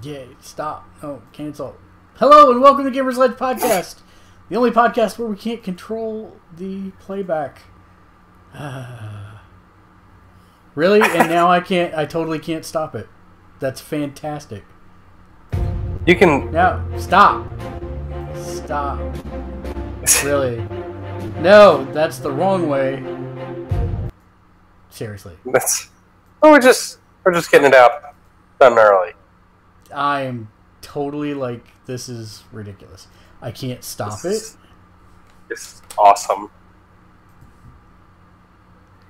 Yeah, stop. No, cancel. Hello and welcome to Gamersledge Podcast, the only podcast where we can't control the playback. Really? And now I can't. I totally can't stop it. That's fantastic. You can... Now, stop. Stop. Really? No, that's the wrong way. Seriously. We're just getting it out done early. I am totally like, this is ridiculous. I can't stop it. It's awesome.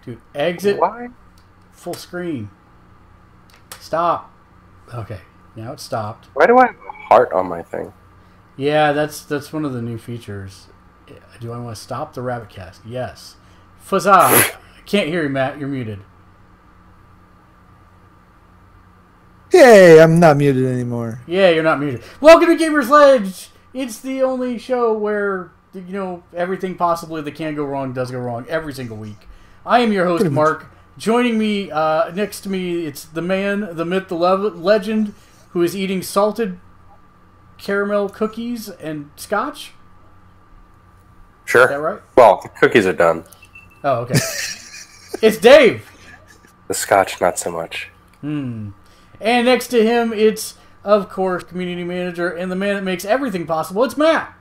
Dude, exit. Why? Full screen. Stop. Okay, now it's stopped. Why do I have a heart on my thing? Yeah, that's one of the new features. Do I want to stop the rabbit cast? Yes. Fuzza! I can't hear you, Matt. You're muted. Hey, I'm not muted anymore. Yeah, you're not muted. Welcome to Gamersledge! It's the only show where, you know, everything possibly that can go wrong does go wrong every single week. I am your host, Mark. Joining me, next to me, it's the man, the myth, the legend, who is eating salted caramel cookies and scotch. Sure. Is that right? Well, the cookies are done. Oh, okay. It's Dave! The scotch, not so much. And next to him, it's, of course, community manager and the man that makes everything possible. It's Matt.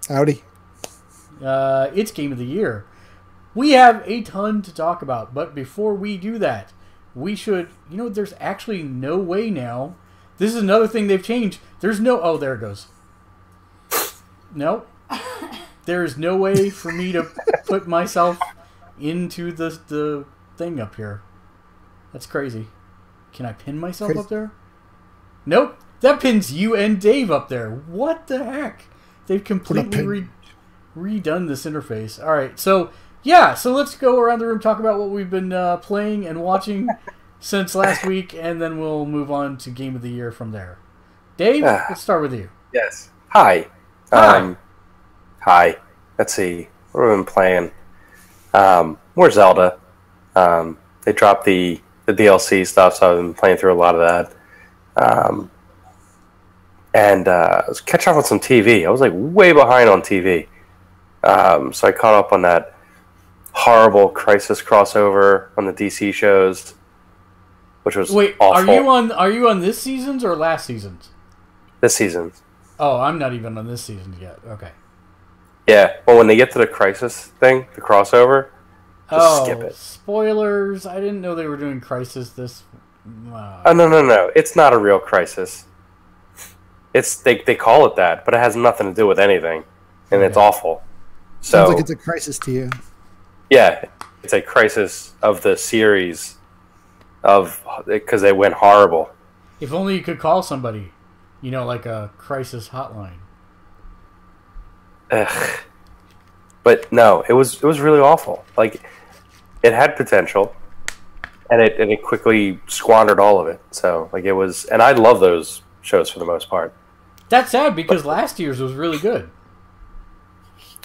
Howdy. It's Game of the Year. We have a ton to talk about, but before we do that, we should... You know, there's actually no way now. This is another thing they've changed. There's no... Oh, there it goes. Nope. There's no way for me to put myself into the thing up here. That's crazy. Can I pin myself up there? Nope. That pins you and Dave up there. What the heck? They've completely redone this interface. All right, so... Yeah, so let's go around the room, talk about what we've been playing and watching since last week, and then we'll move on to Game of the Year from there. Dave, let's start with you. Yes. Hi. Hi. Hi. Let's see. What have we been playing? More Zelda. They dropped the DLC stuff, so I've been playing through a lot of that. And I was catching up on some TV. I was like way behind on TV. So I caught up on that horrible Crisis crossover on the DC shows, which was awful. Are you on this season's or last season's? This season. Oh, I'm not even on this season yet. Okay. Yeah, well, when they get to the Crisis thing, the crossover, just skip it. Spoilers! I didn't know they were doing Crisis this. Oh no! It's not a real Crisis. It's they call it that, but it has nothing to do with anything, and it's awful. So, sounds like it's a crisis to you. Yeah, it's a crisis of the series because they went horrible. If only you could call somebody, you know, like a crisis hotline. Ugh. But no, it was really awful. Like, it had potential, and it quickly squandered all of it. So, like, it was, and I love those shows for the most part. That's sad because last year's was really good.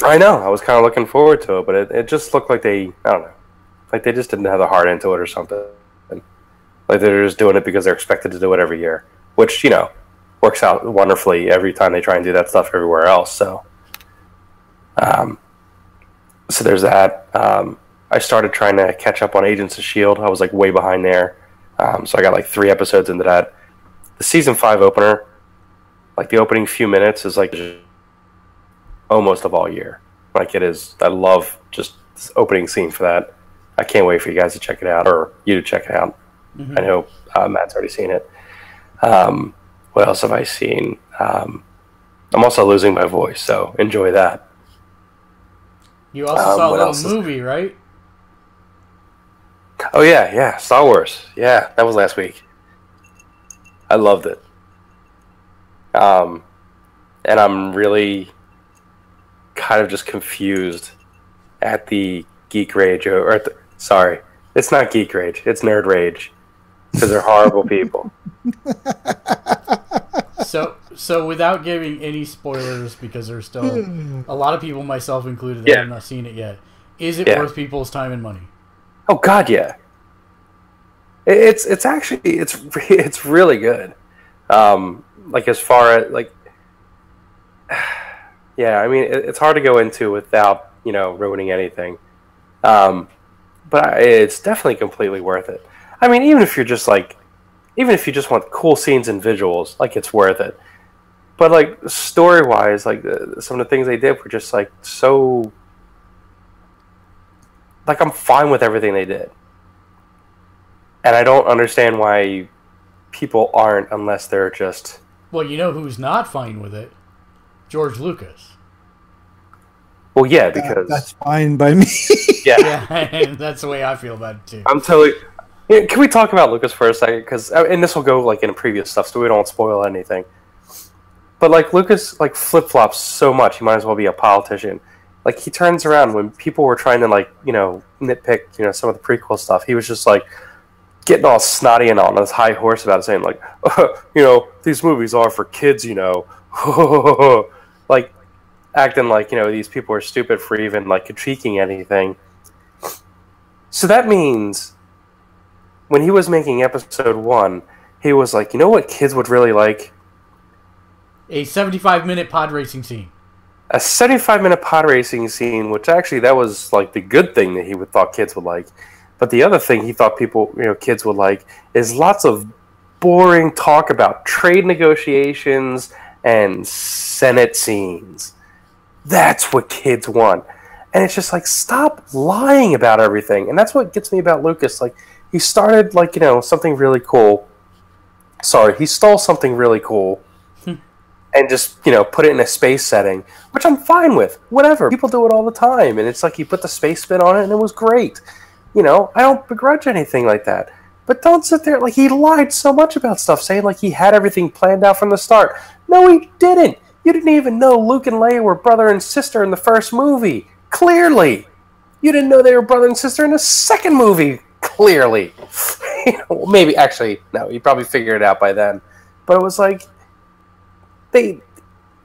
I know. I was kind of looking forward to it, but it just looked like I don't know, like they just didn't have the heart into it or something. Like they're just doing it because they're expected to do it every year, which, you know, works out wonderfully every time they try and do that stuff everywhere else. So, so there's that. I started trying to catch up on Agents of S.H.I.E.L.D. I was like way behind there. So I got like 3 episodes into that. The season 5 opener, like the opening few minutes is like almost of all year. Like it is. I love just this opening scene for that. I can't wait for you guys to check it out, or you to check it out. I know Matt's already seen it. What else have I seen? I'm also losing my voice, so enjoy that. You also saw a little movie, right? Oh yeah, Star Wars. Yeah, that was last week. I loved it. And I'm really kind of just confused at the geek rage, sorry, it's not geek rage, it's nerd rage, because they're horrible people. So without giving any spoilers, because there's still a lot of people, myself included, that have not seen it yet, is it worth people's time and money? Oh God, yeah. It's actually it's really good. Like as far as like, yeah. I mean, it's hard to go into without ruining anything. Um, but it's definitely completely worth it. I mean, even if you just want cool scenes and visuals, like it's worth it. But like story wise, like some of the things they did were just like so. Like I'm fine with everything they did, and I don't understand why people aren't unless they're just. Well, you know who's not fine with it? George Lucas. Well, yeah, because that's fine by me. Yeah, Yeah, that's the way I feel about it too. I'm totally. Yeah, can we talk about Lucas for a second? Because and this will go like in previous stuff, so we don't spoil anything. But like Lucas, like flip flops so much, he might as well be a politician. Like he turns around when people were trying to like nitpick some of the prequel stuff. He was just like getting all snotty and on his high horse about it, saying like, these movies are for kids, like acting like these people are stupid for even like critiquing anything. So that means when he was making episode 1, he was like, you know what kids would really like? A 75-minute pod racing scene. A 75-minute pod racing scene, which actually that was like the good thing that he thought kids would like. But the other thing he thought kids would like is lots of boring talk about trade negotiations and Senate scenes. That's what kids want. And it's just like, stop lying about everything. And that's what gets me about Lucas. Like, he started like, something really cool. Sorry, he stole something really cool. And just, put it in a space setting, which I'm fine with. Whatever. People do it all the time. And it's like he put the space spin on it and it was great. I don't begrudge anything like that. But don't sit there. Like, he lied so much about stuff, saying like he had everything planned out from the start. No, he didn't. You didn't even know Luke and Leia were brother and sister in the first movie. Clearly. You didn't know they were brother and sister in the second movie. Clearly. Maybe, actually, no, you probably figured it out by then. But it was like,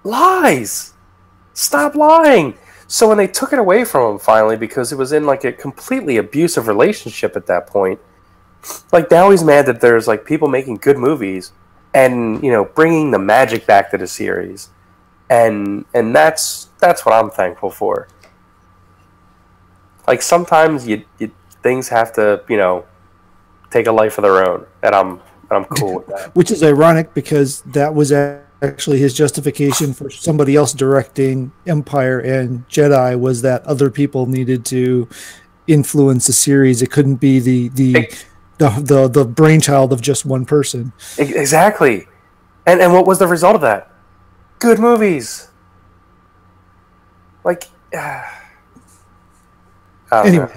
lies. Stop lying. So when they took it away from him finally, because it was in like a completely abusive relationship at that point, like now he's mad that there's like people making good movies and bringing the magic back to the series, and that's what I'm thankful for. Like sometimes you things have to take a life of their own, and I'm cool with that. Which is ironic because that was actually his justification for somebody else directing Empire and Jedi, was that other people needed to influence the series. It couldn't be the brainchild of just one person. Exactly. And what was the result of that? Good movies. Like anyway. Know.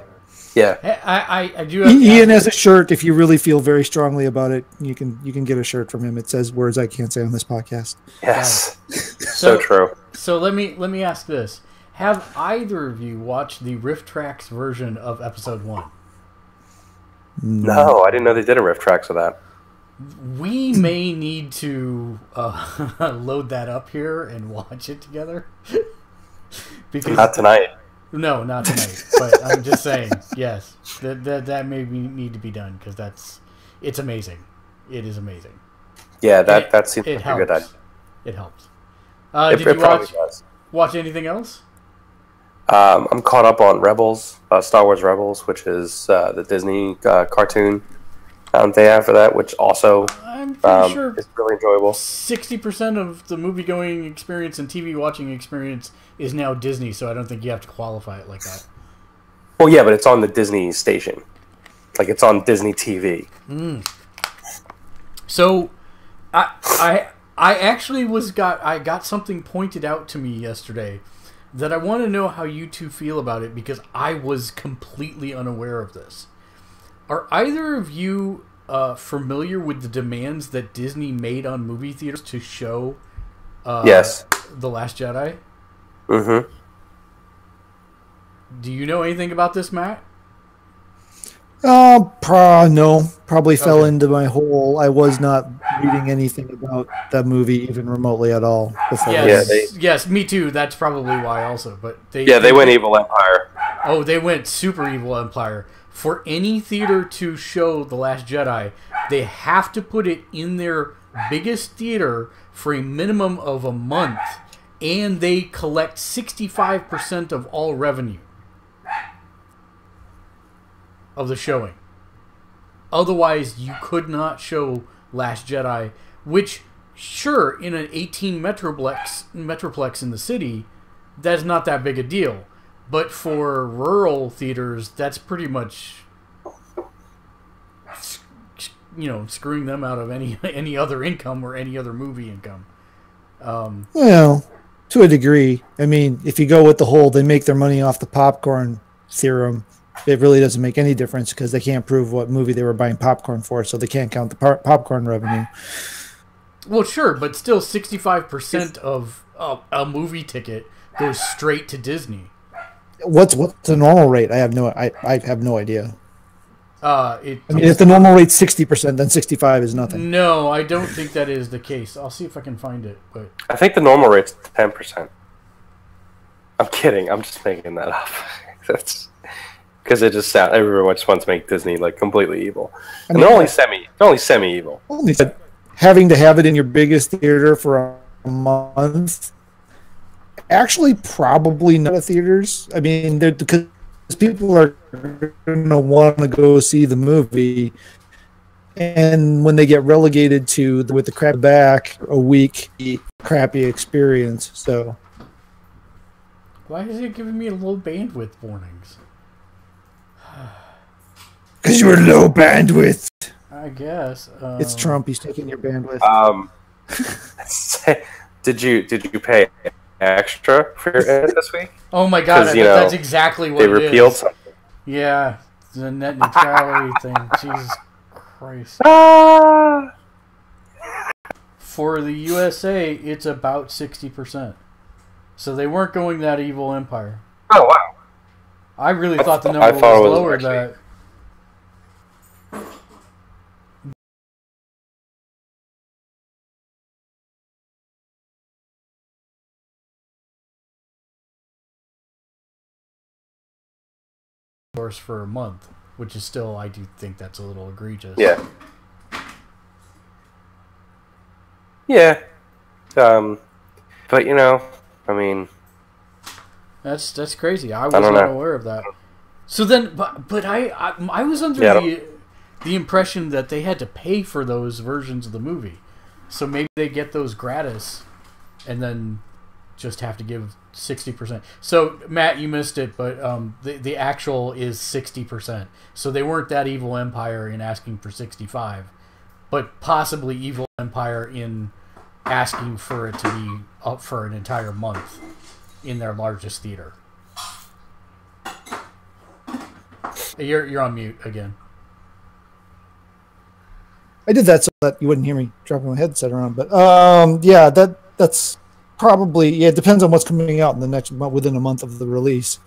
Yeah, I do. Have Ian has a shirt. If you really feel very strongly about it, you can get a shirt from him. It says words I can't say on this podcast. Yes, so true. So let me ask this: have either of you watched the Riff Tracks version of Episode 1? No, I didn't know they did a Riff Tracks of that. We may need to load that up here and watch it together. Because not tonight. No, not tonight. But I'm just saying, yes, that may need to be done because it's amazing. It is amazing. Yeah, that seems like a good idea. It helps. Did you watch anything else? I'm caught up on Rebels, Star Wars Rebels, which is the Disney cartoon they have for that, which also I'm pretty sure is really enjoyable. 60% of the movie-going experience and TV watching experience is now Disney, so I don't think you have to qualify it like that. Well, yeah, but it's on the Disney station. Like, it's on Disney TV. So, I actually I got something pointed out to me yesterday that I want to know how you two feel about it, because I was completely unaware of this. Are either of you familiar with the demands that Disney made on movie theaters to show yes. The Last Jedi? Mm-hmm. Do you know anything about this, Matt? No. Probably fell into my hole. I was not reading anything about that movie even remotely at all before. Yes, yes, me too. That's probably why also. But they went Evil Empire. Oh, they went super Evil Empire. For any theater to show The Last Jedi, they have to put it in their biggest theater for a minimum of a month, and they collect 65% of all revenue of the showing. Otherwise, you could not show Last Jedi, which, sure, in an 18 Metroplex in the city, that's not that big a deal. But for rural theaters, that's pretty much, screwing them out of any other income or any other movie income. Well, to a degree. I mean, if you go with the whole they make their money off the popcorn theorem, it really doesn't make any difference because they can't prove what movie they were buying popcorn for, so they can't count the popcorn revenue. Well, sure, but still 65% of a movie ticket goes straight to Disney. What's the normal rate? I have no idea. If the normal rate's 60%, then 65 is nothing. No, I don't think that is the case. I'll see if I can find it. But I think the normal rate's 10%. I'm kidding. I'm just making that up. That's because it just sounds. Everyone just wants to make Disney like completely evil, and they're only semi evil. Only having to have it in your biggest theater for a month. Actually, probably not at theaters. I mean, because people are going to want to go see the movie, and when they get relegated to with the crap back a week, crappy experience. So, why is it giving me low bandwidth warnings? Because you were low bandwidth. I guess it's Trump. He's taking your bandwidth. Did you pay extra for your internet this week? Oh my god, that's exactly what they repealed something. Yeah, the net neutrality thing. Jesus Christ. For the USA, it's about 60%. So they weren't going that evil empire. Oh wow! I really thought the number was lower than that. For a month, which is still, I do think that's a little egregious. Yeah. Yeah. But I mean, that's crazy. I was not aware of that. So then, but I was under the impression that they had to pay for those versions of the movie. So maybe they get those gratis, and then just have to give 60%. So Matt, you missed it, but the actual is 60%. So they weren't that evil empire in asking for 65, but possibly evil empire in asking for it to be up for an entire month in their largest theater. You're on mute again. I did that so that you wouldn't hear me dropping my headset around, but yeah, that's probably, it depends on what's coming out in the next month, within a month of the release.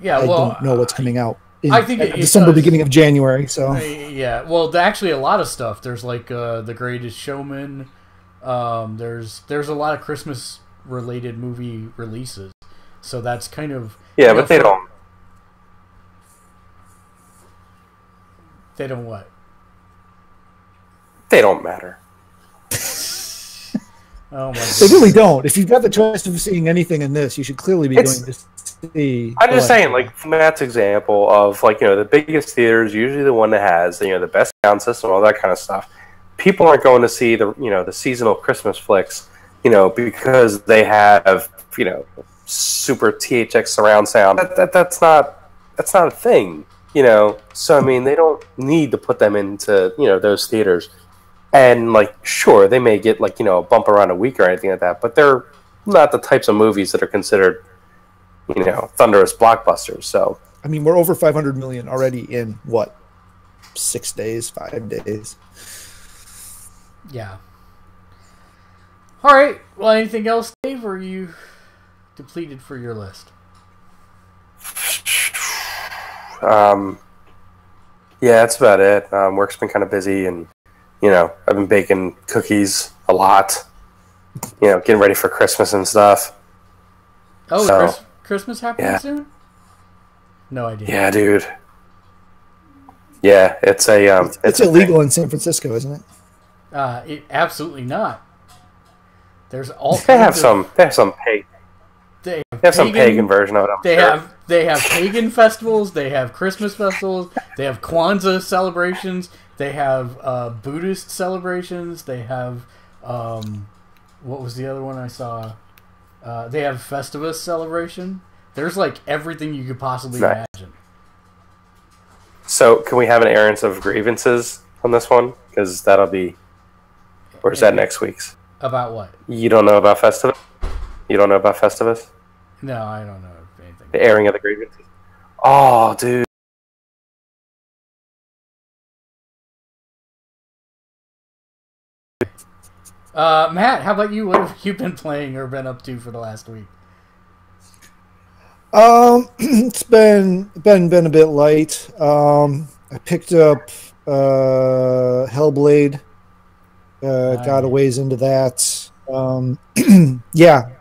Yeah, I don't know what's coming out in I think December, beginning of January. So yeah, well, actually, a lot of stuff. There's like The Greatest Showman. There's a lot of Christmas related movie releases. So that's kind of but they don't. They don't what? They don't matter. Oh my God. They really don't. If you've got the choice of seeing anything in this, you should clearly be going to see. I'm just saying, like from Matt's example of the biggest theaters, usually the one that has the best sound system, all that kind of stuff. People aren't going to see the seasonal Christmas flicks, because they have super THX surround sound. That's not a thing, So I mean, they don't need to put them into those theaters. And, sure, they may get, a bump around a week or anything like that, but they're not the types of movies that are considered, thunderous blockbusters, so... I mean, we're over 500 million already in, 6 days, 5 days? Yeah. All right, well, anything else, Dave, or are you depleted for your list? Yeah, that's about it. Work's been kind of busy, and... I've been baking cookies a lot. Getting ready for Christmas and stuff. Oh, so, Christmas happening soon? No idea. Yeah, dude. Yeah, it's a It's illegal in San Francisco, isn't it? Absolutely not. There's all They have kinds some pagan. They have some pagan version of it. They have pagan festivals. They have Christmas festivals. They have Kwanzaa celebrations. They have Buddhist celebrations. They have what was the other one I saw? They have Festivus celebration. There's like everything you could possibly imagine. So can we have an errands of grievances on this one? Because that'll be, or is that next week's? About what? You don't know about Festivus? You don't know about Festivus? No, I don't know anything. The airing of the grievances. Oh, dude. Matt, how about you? What have you been playing or been up to for the last week? It's been a bit light. I picked up Hellblade. Got a ways into that. Yeah,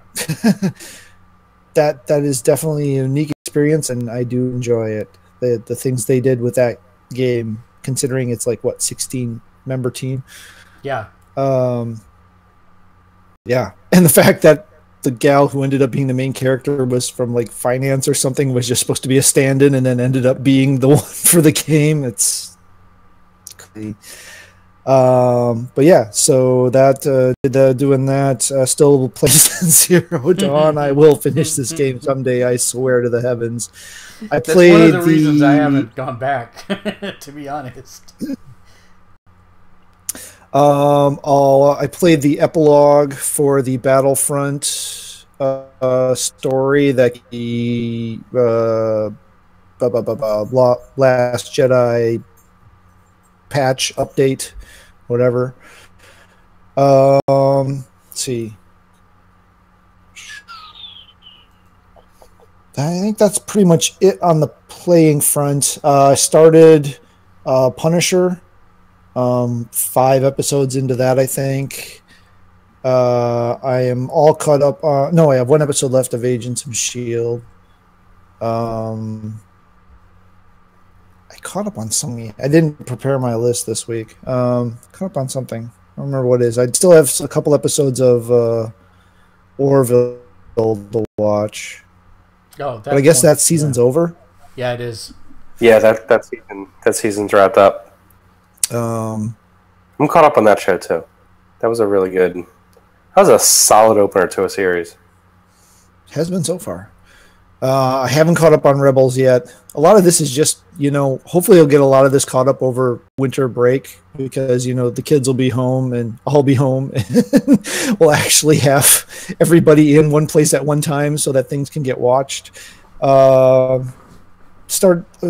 that is definitely a unique experience, and I do enjoy it. The things they did with that game, considering it's like what 16-member team. Yeah. Yeah, and the fact that the gal who ended up being the main character was from like finance or something, was just supposed to be a stand-in, and then ended up being the one for the game. It's crazy. But yeah, so that doing that, still playing Zero Dawn. I will finish this game someday, I swear to the heavens. That's one of the reasons I haven't gone back, to be honest. I played the epilogue for the Battlefront story that the Last Jedi patch update, whatever. Let's see. I think that's pretty much it on the playing front. I started Punisher. 5 episodes into that, I think. I am all caught up. No, I have 1 episode left of Agents of S.H.I.E.L.D. I caught up on something. I didn't prepare my list this week. Caught up on something. I don't remember what it is. I still have a couple episodes of Orville to watch. Oh, but I guess that season's over. Yeah, it is. Yeah, that season's wrapped up. I'm caught up on that show too. That was a solid opener to a series. Has been so far. I haven't caught up on Rebels yet. A lot of this is just, hopefully I'll get a lot of this caught up over winter break, because, the kids will be home and I'll be home. And we'll actually have everybody in one place at one time so that things can get watched. We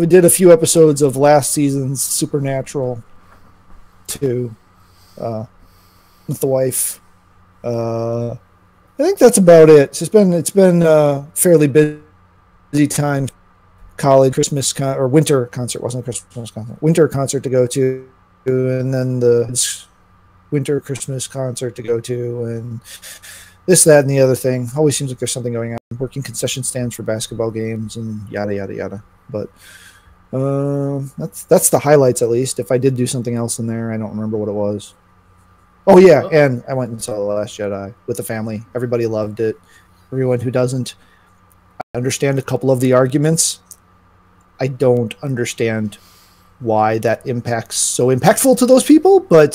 did a few episodes of last season's Supernatural too, with the wife. I think that's about it. It's been fairly busy time. College Christmas or winter concert, wasn't a Christmas concert. Winter concert to go to, and then the winter Christmas concert to go to, and this, that, and the other thing. Always seems like there's something going on. Working concession stands for basketball games and yada yada yada. But that's the highlights, at least. If I did do something else in there, I don't remember what it was. Oh yeah, and I went and saw The Last Jedi with the family. Everybody loved it. Everyone who doesn't, I understand a couple of the arguments. I don't understand why that impact's so impactful to those people, but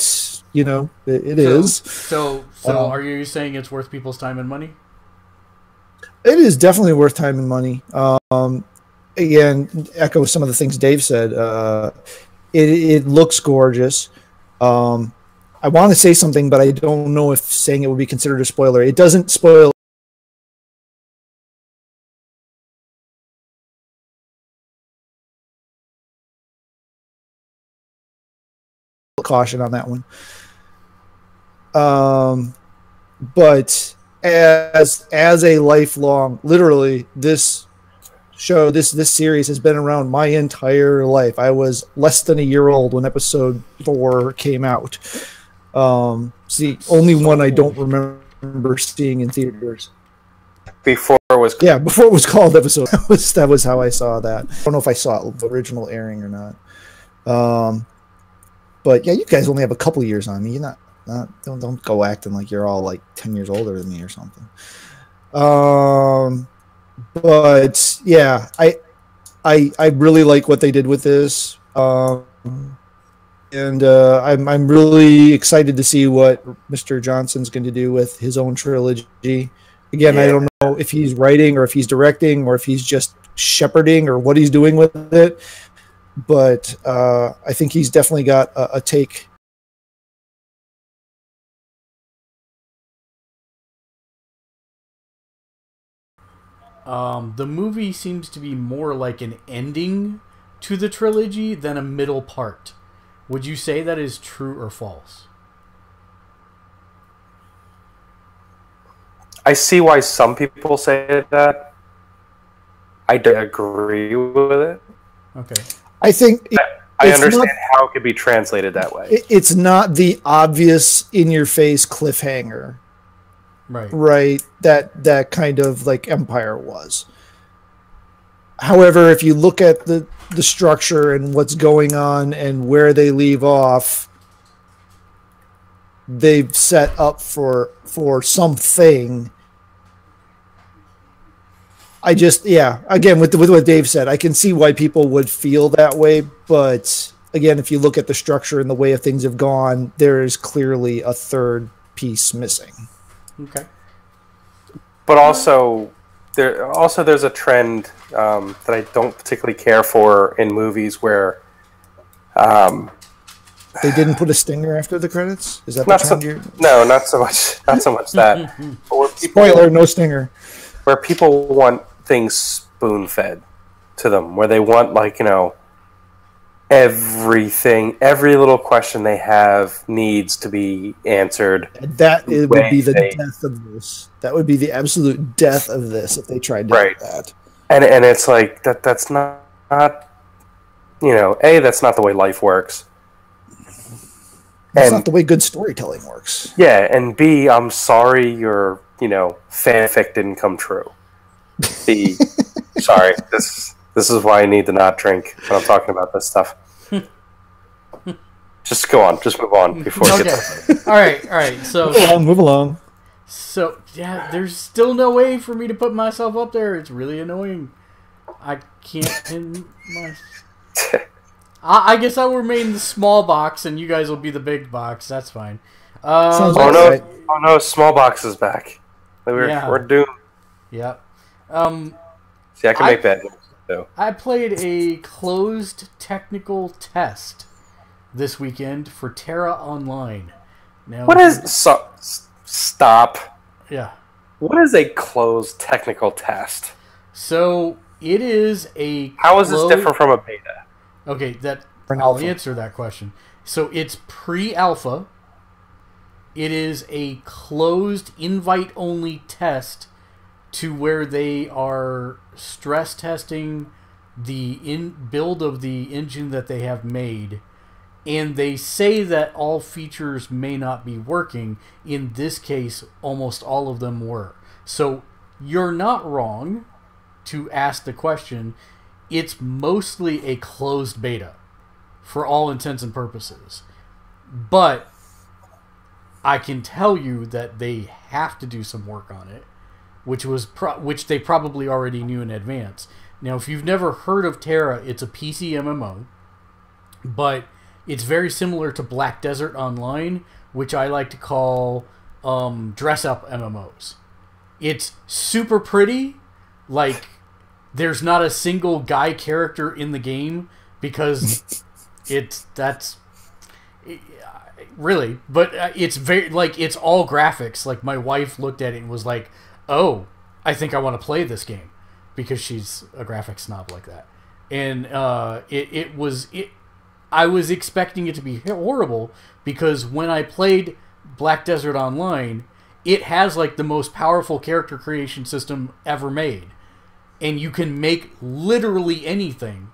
it is. So are you saying it's worth people's time and money? It is definitely worth time and money. Again, echo some of the things Dave said. It looks gorgeous. I want to say something, but I don't know if saying it would be considered a spoiler. It doesn't spoil. Caution on that one. But as a lifelong, literally, this show, this series has been around my entire life. I was less than a year old when episode 4 came out. It's the only one I don't remember seeing in theaters. Before it was called episode. That was how I saw that. I don't know if I saw the original airing or not. But yeah, you guys only have a couple years on me. You're not don't go acting like you're all like 10 years older than me or something. But yeah, I really like what they did with this. And I'm really excited to see what Mr. Johnson's going to do with his own trilogy. Again, I don't know if he's writing or if he's directing or if he's just shepherding or what he's doing with it. But I think he's definitely got a take. The movie seems to be more like an ending to the trilogy than a middle part. Would you say that is true or false? I see why some people say that. I don't agree with it. Okay. I think I understand how it could be translated that way. It's not the obvious in-your-face cliffhanger, right? That kind of like Empire was. However, if you look at the structure and what's going on and where they leave off, they've set up for something. I just, again, with what Dave said, I can see why people would feel that way. But again, if you look at the structure and the way things have gone, there is clearly a third piece missing. Okay. But also there's a trend that I don't particularly care for in movies where they didn't put a stinger after the credits. Is that no, not so much that. But where Spoiler: no stinger. Where people want things spoon-fed to them, where they want, like, everything, every little question they have needs to be answered. That would be the death of this. That would be the absolute death of this if they tried to do that. And it's like that's not that's not the way life works. That's not the way good storytelling works. Yeah, and B, I'm sorry your fanfic didn't come true. B, sorry. This is why I need to not drink when I'm talking about this stuff. Just go on. Just move on before it gets... All right. So move along. So yeah, there's still no way for me to put myself up there. It's really annoying. I can't pin my... I guess I will remain the small box, and you guys will be the big box. That's fine. Oh no! Small box is back. We're doomed. Yep. See, I can make bad moves too. I played a closed technical test this weekend for Terra Online. Now, what is stop? Yeah. What is a closed technical test? So it is a. How is this different from a beta? Okay, I'll answer that question. So it's pre-alpha. It is a closed invite-only test to where they are stress testing the build of the engine that they have made. And they say that all features may not be working. In this case, almost all of them were. So you're not wrong to ask the question. It's mostly a closed beta for all intents and purposes. But I can tell you that they have to do some work on it, which they probably already knew in advance. Now, if you've never heard of Terra, it's a PC MMO, but it's very similar to Black Desert Online, which I like to call dress-up MMOs. It's super pretty, like... There's not a single guy character in the game because really, but it's very it's all graphics. Like my wife looked at it and was like, "Oh, I think I want to play this game," because she's a graphics snob like that. And I was expecting it to be horrible because when I played Black Desert Online, it has like the most powerful character creation system ever made. And you can make literally anything,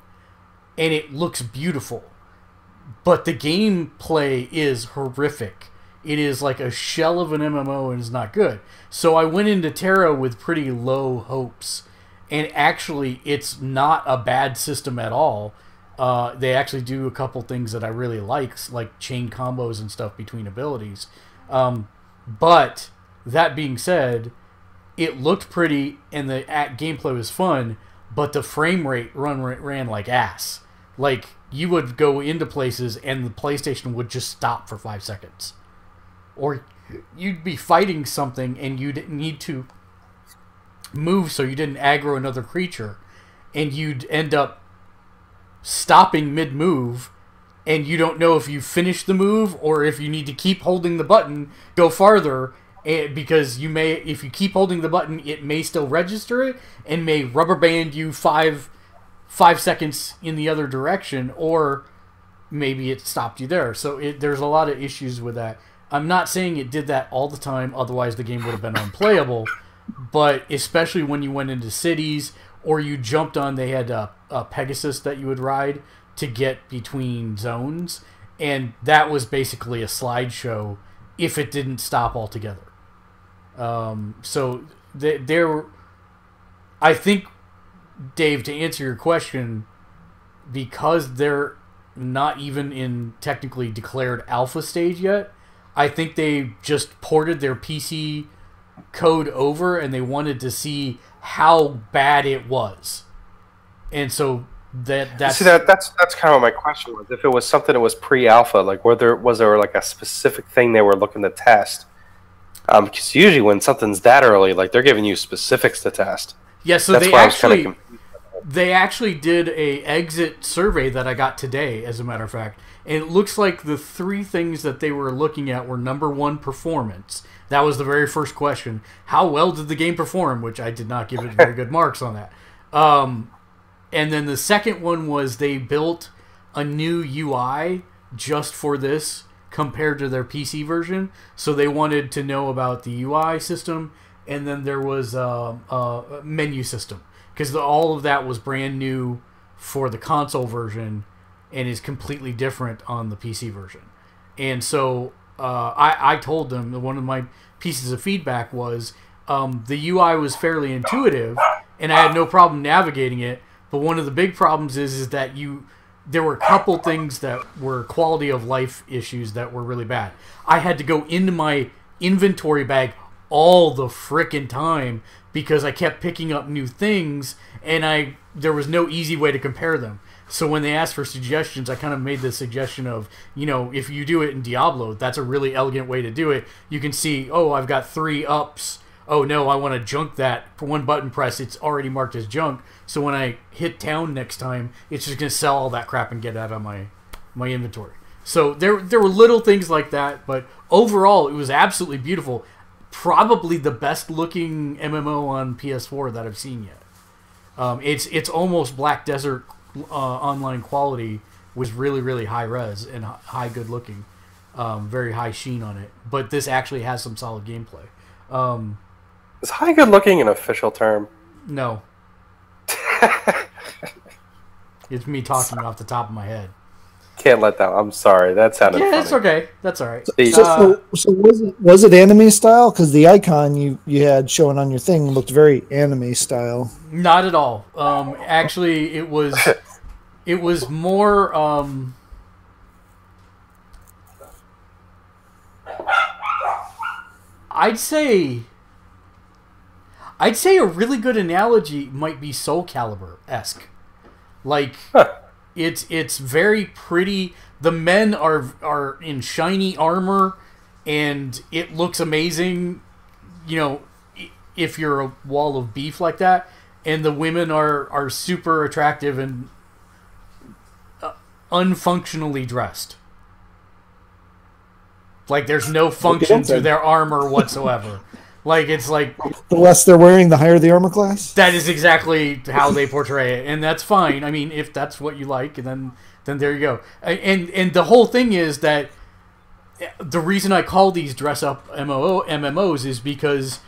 and it looks beautiful. But the gameplay is horrific. It is like a shell of an MMO and is not good. So I went into Terra with pretty low hopes. And actually, it's not a bad system at all. They actually do a couple things that I really like chain combos and stuff between abilities. But that being said, it looked pretty and the gameplay was fun, but the frame rate ran like ass. Like, you would go into places and the PlayStation would just stop for 5 seconds. Or you'd be fighting something and you'd need to move so you didn't aggro another creature, and you'd end up stopping mid-move, and you don't know if you finish the move or if you need to keep holding the button, go farther, because you may, if you keep holding the button, it may still register it and may rubber band you 5 seconds in the other direction, or maybe it stopped you there. So there's a lot of issues with that. I'm not saying it did that all the time, otherwise the game would have been unplayable, but especially when you went into cities or you jumped on, they had a Pegasus that you would ride to get between zones, and that was basically a slideshow if it didn't stop altogether. So there, I think, Dave, to answer your question, because they're not even in technically declared alpha stage yet, I think they just ported their PC code over and they wanted to see how bad it was. And so that's kind of what my question was. If it was something that was pre-alpha, like was there like a specific thing they were looking to test? Because usually when something's that early, like, they're giving you specifics to test. Yeah, so they actually did a exit survey that I got today, as a matter of fact, and it looks like the 3 things that they were looking at were, number 1, performance. That was the very first question. How well did the game perform? Which I did not give it very good marks on that. And then the second one was they built a new UI just for this compared to their PC version. So they wanted to know about the UI system, and then there was a menu system, because all of that was brand new for the console version and is completely different on the PC version. And so I told them that one of my pieces of feedback was the UI was fairly intuitive and I had no problem navigating it, but one of the big problems is that there were a couple things that were quality of life issues that were really bad. I had to go into my inventory bag all the frickin' time because I kept picking up new things and there was no easy way to compare them. So when they asked for suggestions, I kind of made the suggestion of, if you do it in Diablo, that's a really elegant way to do it. You can see, oh, I've got 3 ups. Oh no, I want to junk that. For 1 button press, it's already marked as junk. So when I hit town next time, it's just going to sell all that crap and get out of my inventory. So there were little things like that, but overall, it was absolutely beautiful. Probably the best looking MMO on PS4 that I've seen yet. It's almost Black Desert online quality, was really, really high res and high good looking, very high sheen on it. But this actually has some solid gameplay. Is high good looking an official term? No. It's me talking off the top of my head. Can't let that. I'm sorry. That sounded funny. It's okay. That's all right. So was it anime style? Because the icon you had showing on your thing looked very anime style. Not at all. Actually, it was more. I'd say a really good analogy might be Soul Calibur-esque. Like, it's very pretty. The men are in shiny armor, and it looks amazing, if you're a wall of beef like that. And the women are super attractive and unfunctionally dressed. Like, there's no function to their armor whatsoever. Like, it's like... The less they're wearing, the higher the armor class? That is exactly how they portray it. And that's fine. I mean, if that's what you like, then there you go. And the whole thing is that the reason I call these dress-up MMOs is because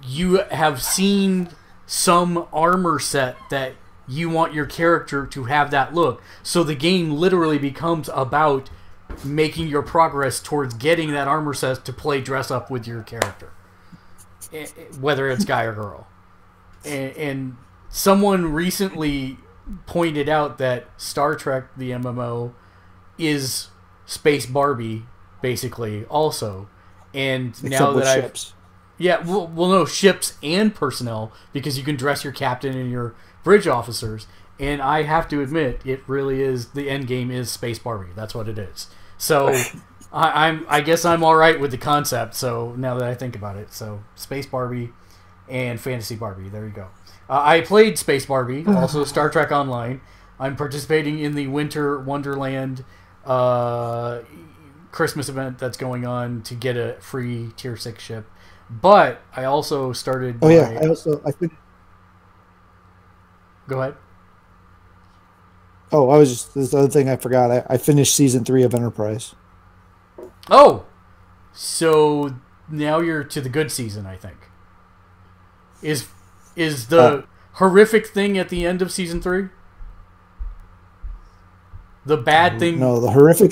you have seen some armor set that you want your character to have that look. So the game literally becomes about making your progress towards getting that armor set to play dress-up with your character, whether it's guy or girl. And someone recently pointed out that Star Trek, the MMO, is Space Barbie, basically, also. And Except now with that ships. Yeah, well, no, ships and personnel, because you can dress your captain and your bridge officers. And I have to admit, it really is, the end game is Space Barbie. That's what it is. So I guess I'm all right with the concept. So now that I think about it, so Space Barbie and Fantasy Barbie. There you go. I played Space Barbie, also Star Trek Online. I'm participating in the Winter Wonderland Christmas event that's going on to get a free Tier 6 ship. But I also started. Oh yeah, Go ahead. Oh, this other thing I forgot. I finished season 3 of Enterprise. Oh, so now you're to the good season, I think. Is the horrific thing at the end of season 3? The bad thing? No, the horrific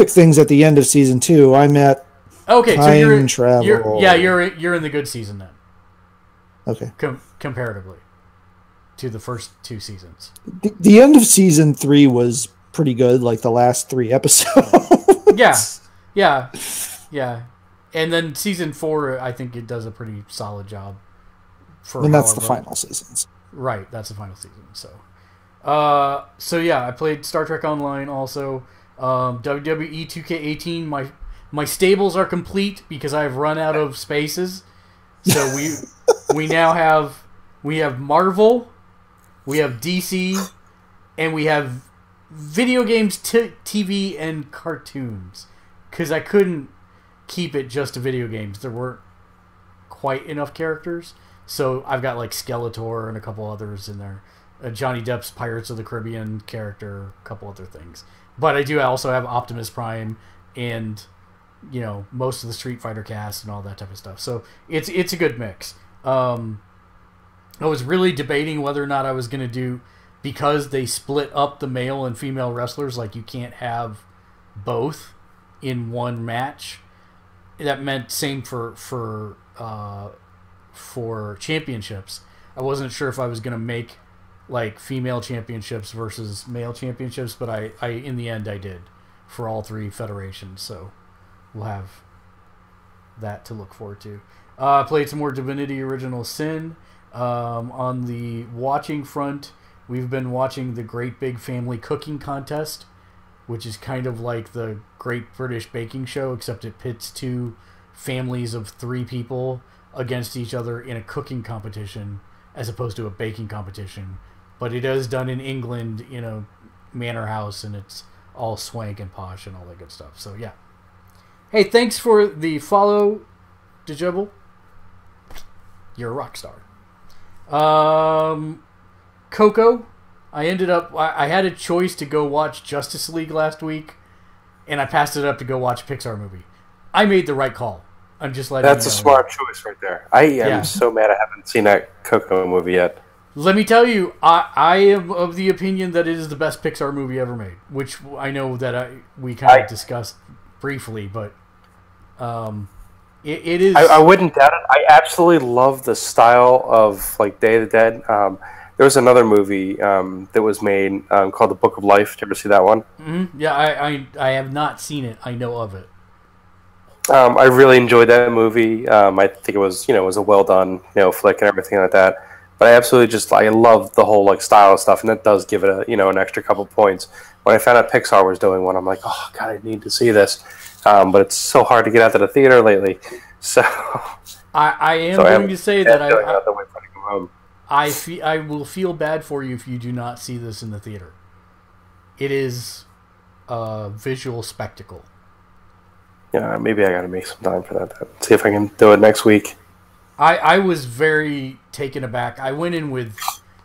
things at the end of season 2. I'm at okay, time so you're travel. You're in the good season then. Okay. Comparatively to the first 2 seasons. The end of season 3 was pretty good, like the last 3 episodes. Yeah. And then season 4, I think it does a pretty solid job. And that's the final seasons. Right, that's the final season. So yeah, I played Star Trek Online also. WWE 2K18. My stables are complete because I've run out of spaces. So we now have Marvel, we have DC, and we have video games, TV, and cartoons. Because I couldn't keep it just to video games. There weren't quite enough characters. So I've got like Skeletor and a couple others in there. Johnny Depp's Pirates of the Caribbean character, a couple other things. But I do also have Optimus Prime and, you know, most of the Street Fighter cast and all that type of stuff. So it's a good mix. I was really debating whether or not I was going to do, because they split up the male and female wrestlers, like you can't have both in one match. That meant same for championships. I wasn't sure if I was going to make like female championships versus male championships, but I in the end I did for all 3 federations. So we'll have that to look forward to. Played some more Divinity Original Sin. On the watching front, we've been watching the Great Big Family Cooking Contest, which is kind of like the Great British Baking Show, except it pits 2 families of 3 people against each other in a cooking competition as opposed to a baking competition. But it is done in England in a manor house, and it's all swank and posh and all that good stuff. So yeah. Hey, thanks for the follow, Dejibble. You're a rock star. Coco. I had a choice to go watch Justice League last week, and I passed it up to go watch a Pixar movie. I made the right call. I'm just letting That's you know. a smart choice right there. I am so mad I haven't seen that Coco movie yet. Let me tell you, I am of the opinion that it is the best Pixar movie ever made, which I know that we kind of discussed briefly, but it is. I wouldn't doubt it. I absolutely love the style of like Day of the Dead. There was another movie that was made called The Book of Life. Did you ever see that one? Mm-hmm. Yeah, I have not seen it. I know of it. I really enjoyed that movie. I think it was a well done flick and everything like that. But I absolutely I love the whole like style of stuff, and that does give it an extra couple points. When I found out Pixar was doing one, I'm like, oh god, I need to see this. But it's so hard to get out to the theater lately. So I am going to say that I will feel bad for you if you do not see this in the theater. It is a visual spectacle. Yeah, maybe I got to make some time for that. See if I can do it next week. I was very taken aback. I went in with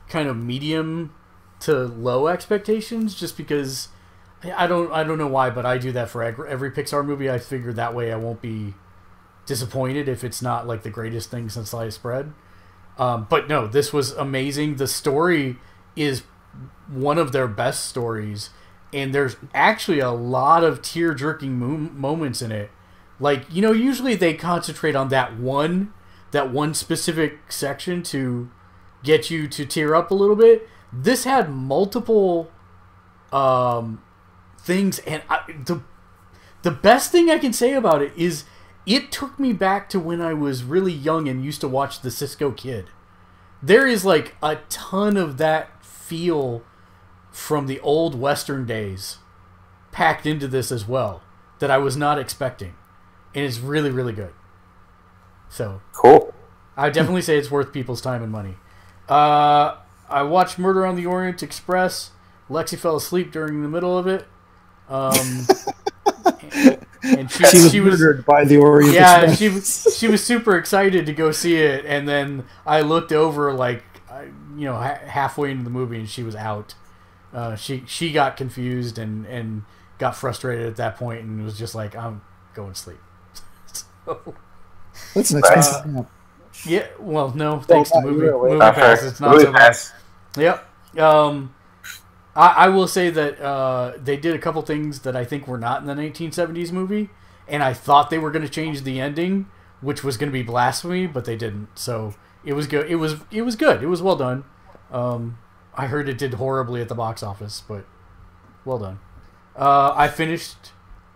kind of medium to low expectations, just because I don't know why, but I do that for every Pixar movie. I figure that way I won't be disappointed if it's not like the greatest thing since sliced bread. But no, this was amazing. The story is one of their best stories, and there's actually a lot of tear-jerking moments in it. Like, usually they concentrate on that one specific section to get you to tear up a little bit. This had multiple things, and the best thing I can say about it is it took me back to when I was really young and used to watch the Cisco Kid. There is like a ton of that feel from the old Western days packed into this as well that I was not expecting, and it's really, really good. So Cool. I definitely say it's worth people's time and money. I watched Murder on the Orient Express. Lexi fell asleep during the middle of it. And she was murdered by the Orient Express. she was super excited to go see it, and then I looked over halfway into the movie, and she was out. She got confused and got frustrated at that point, and was just like, I'm going to sleep. So, that's an expensive nap. Yeah, well, no, thanks to movie pass, it's not Movie so pass. bad. Yep. I will say that they did a couple things that I think were not in the 1970s movie, and I thought they were going to change the ending, which was going to be blasphemy, but they didn't. So it was good. It was good. It was well done. I heard it did horribly at the box office, but well done.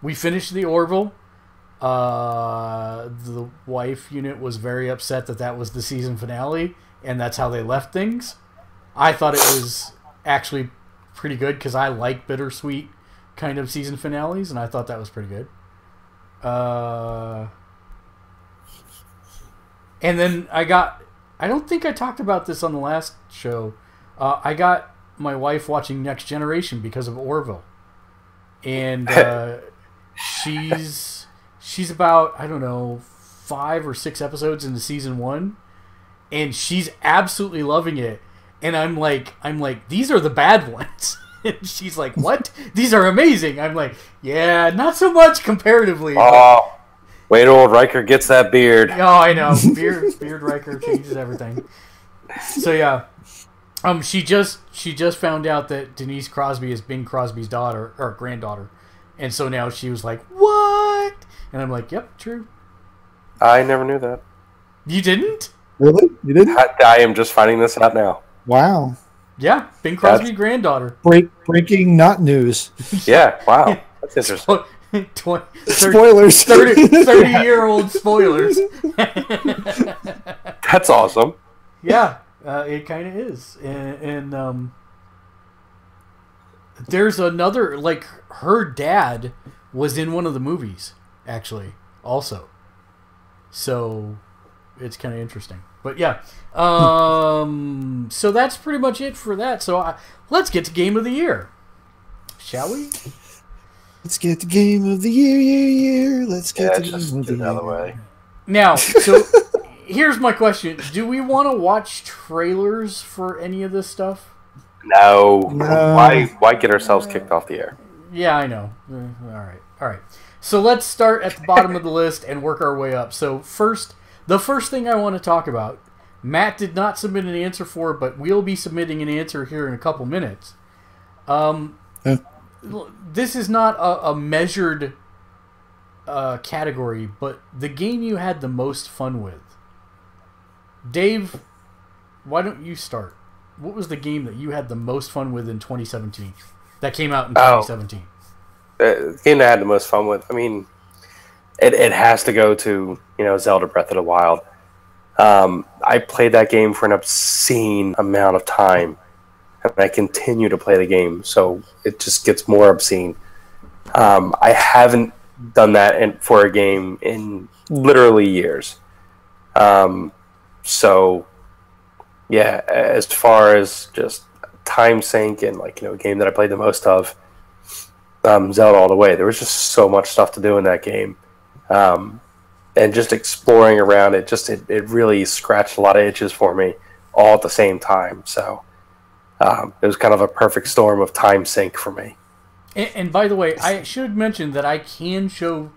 We finished the Orville. The wife unit was very upset that was the season finale, and that's how they left things. I thought it was actually pretty good because I like bittersweet kind of season finales, and I thought that was pretty good. And then I don't think I talked about this on the last show. I got my wife watching Next Generation because of Orville, and she's about, I don't know, 5 or 6 episodes into season 1, and she's absolutely loving it. And I'm like, these are the bad ones. And she's like, what? These are amazing. I'm like, yeah, not so much comparatively. Oh, wait till old Riker gets that beard. Oh, I know. Beard Riker changes everything. So yeah, she just found out that Denise Crosby is Bing Crosby's daughter or granddaughter, and so now she was like, what? And I'm like, yep, true. I never knew that. You didn't? Really? You didn't? I am just finding this out now. Wow. Yeah, Bing Crosby granddaughter. Breaking not news. Yeah, wow. That's interesting. 30, spoilers. 30-year-old spoilers. That's awesome. Yeah, it kind of is. And there's another, like, her dad was in one of the movies, actually, also. So it's kind of interesting. But yeah, so that's pretty much it for that. So let's get to Game of the Year, shall we? Let's get the Game of the Year. Let's get the Game of the Year. Way. Now, so here's my question: do we want to watch trailers for any of this stuff? No. Why get ourselves kicked off the air? Yeah, I know. All right. So let's start at the bottom of the list and work our way up. So the first thing I want to talk about, Matt did not submit an answer for, but we'll be submitting an answer here in a couple minutes. This is not a measured category, but the game you had the most fun with. Dave, why don't you start? What was the game that you had the most fun with in 2017? That came out in 2017. The game that I had the most fun with, I mean, it has to go to, Zelda Breath of the Wild. I played that game for an obscene amount of time, and I continue to play the game, so it just gets more obscene. I haven't done that for a game in literally years. So, yeah, as far as just time sink and a game that I played the most of, Zelda all the way. There was just so much stuff to do in that game. And just exploring around it, it really scratched a lot of itches for me all at the same time. So it was kind of a perfect storm of time sink for me. And by the way, I should mention that I can show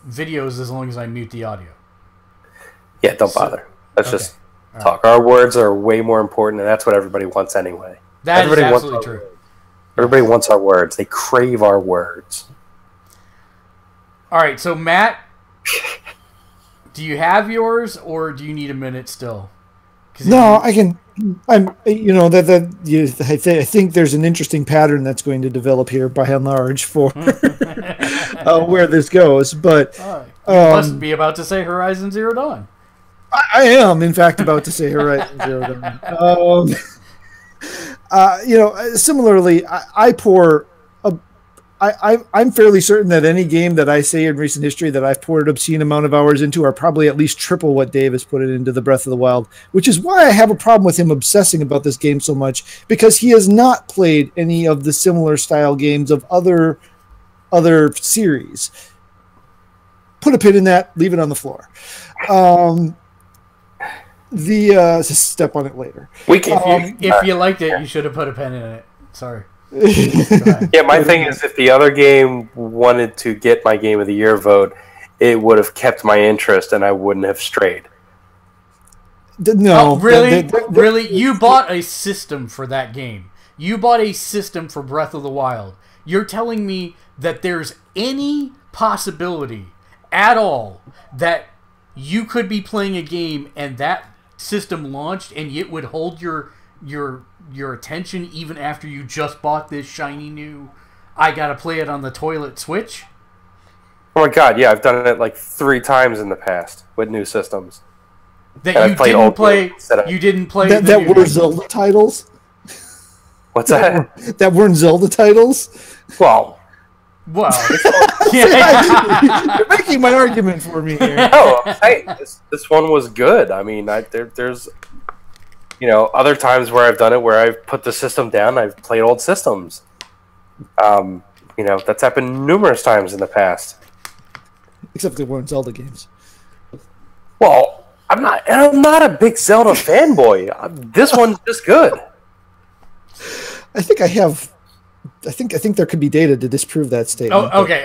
videos as long as I mute the audio. Yeah, don't bother. Let's just talk. Right. Our words are way more important, and that's what everybody wants anyway. That is absolutely true. Everybody wants our words. They crave our words. All right, so Matt, do you have yours, or do you need a minute still? No, I can. I'm. You know I think there's an interesting pattern that's going to develop here, by and large, for where this goes. But you must be about to say Horizon Zero Dawn. I am, in fact, about to say Horizon Zero Dawn. Similarly, I'm fairly certain that any game that I say in recent history that I've poured an obscene amount of hours into are probably at least triple what Dave has put it into the Breath of the Wild, which is why I have a problem with him obsessing about this game so much, because he has not played any of the similar style games of other series. Put a pin in that, leave it on the floor. Step on it later. If you liked it, you should have put a pen in it. Sorry. Yeah, my thing is, if the other game wanted to get my Game of the Year vote, it would have kept my interest and I wouldn't have strayed. No. Really? You bought a system for that game. You bought a system for Breath of the Wild. You're telling me that there's any possibility at all that you could be playing a game and that system launched and it would hold your attention even after you just bought this shiny new I gotta play it on the toilet Switch? Oh my god, yeah, I've done it like 3 times in the past with new systems. That you didn't play. You didn't play that were Zelda titles. What's that? That weren't Zelda titles. Well, you're making my argument for me here. No, hey, this one was good. I mean, there's other times where I've done it where I've put the system down. I've played old systems. That's happened numerous times in the past. Except they weren't Zelda games. Well, I'm not a big Zelda fanboy. This one's just good. I think there could be data to disprove that statement. Oh, okay.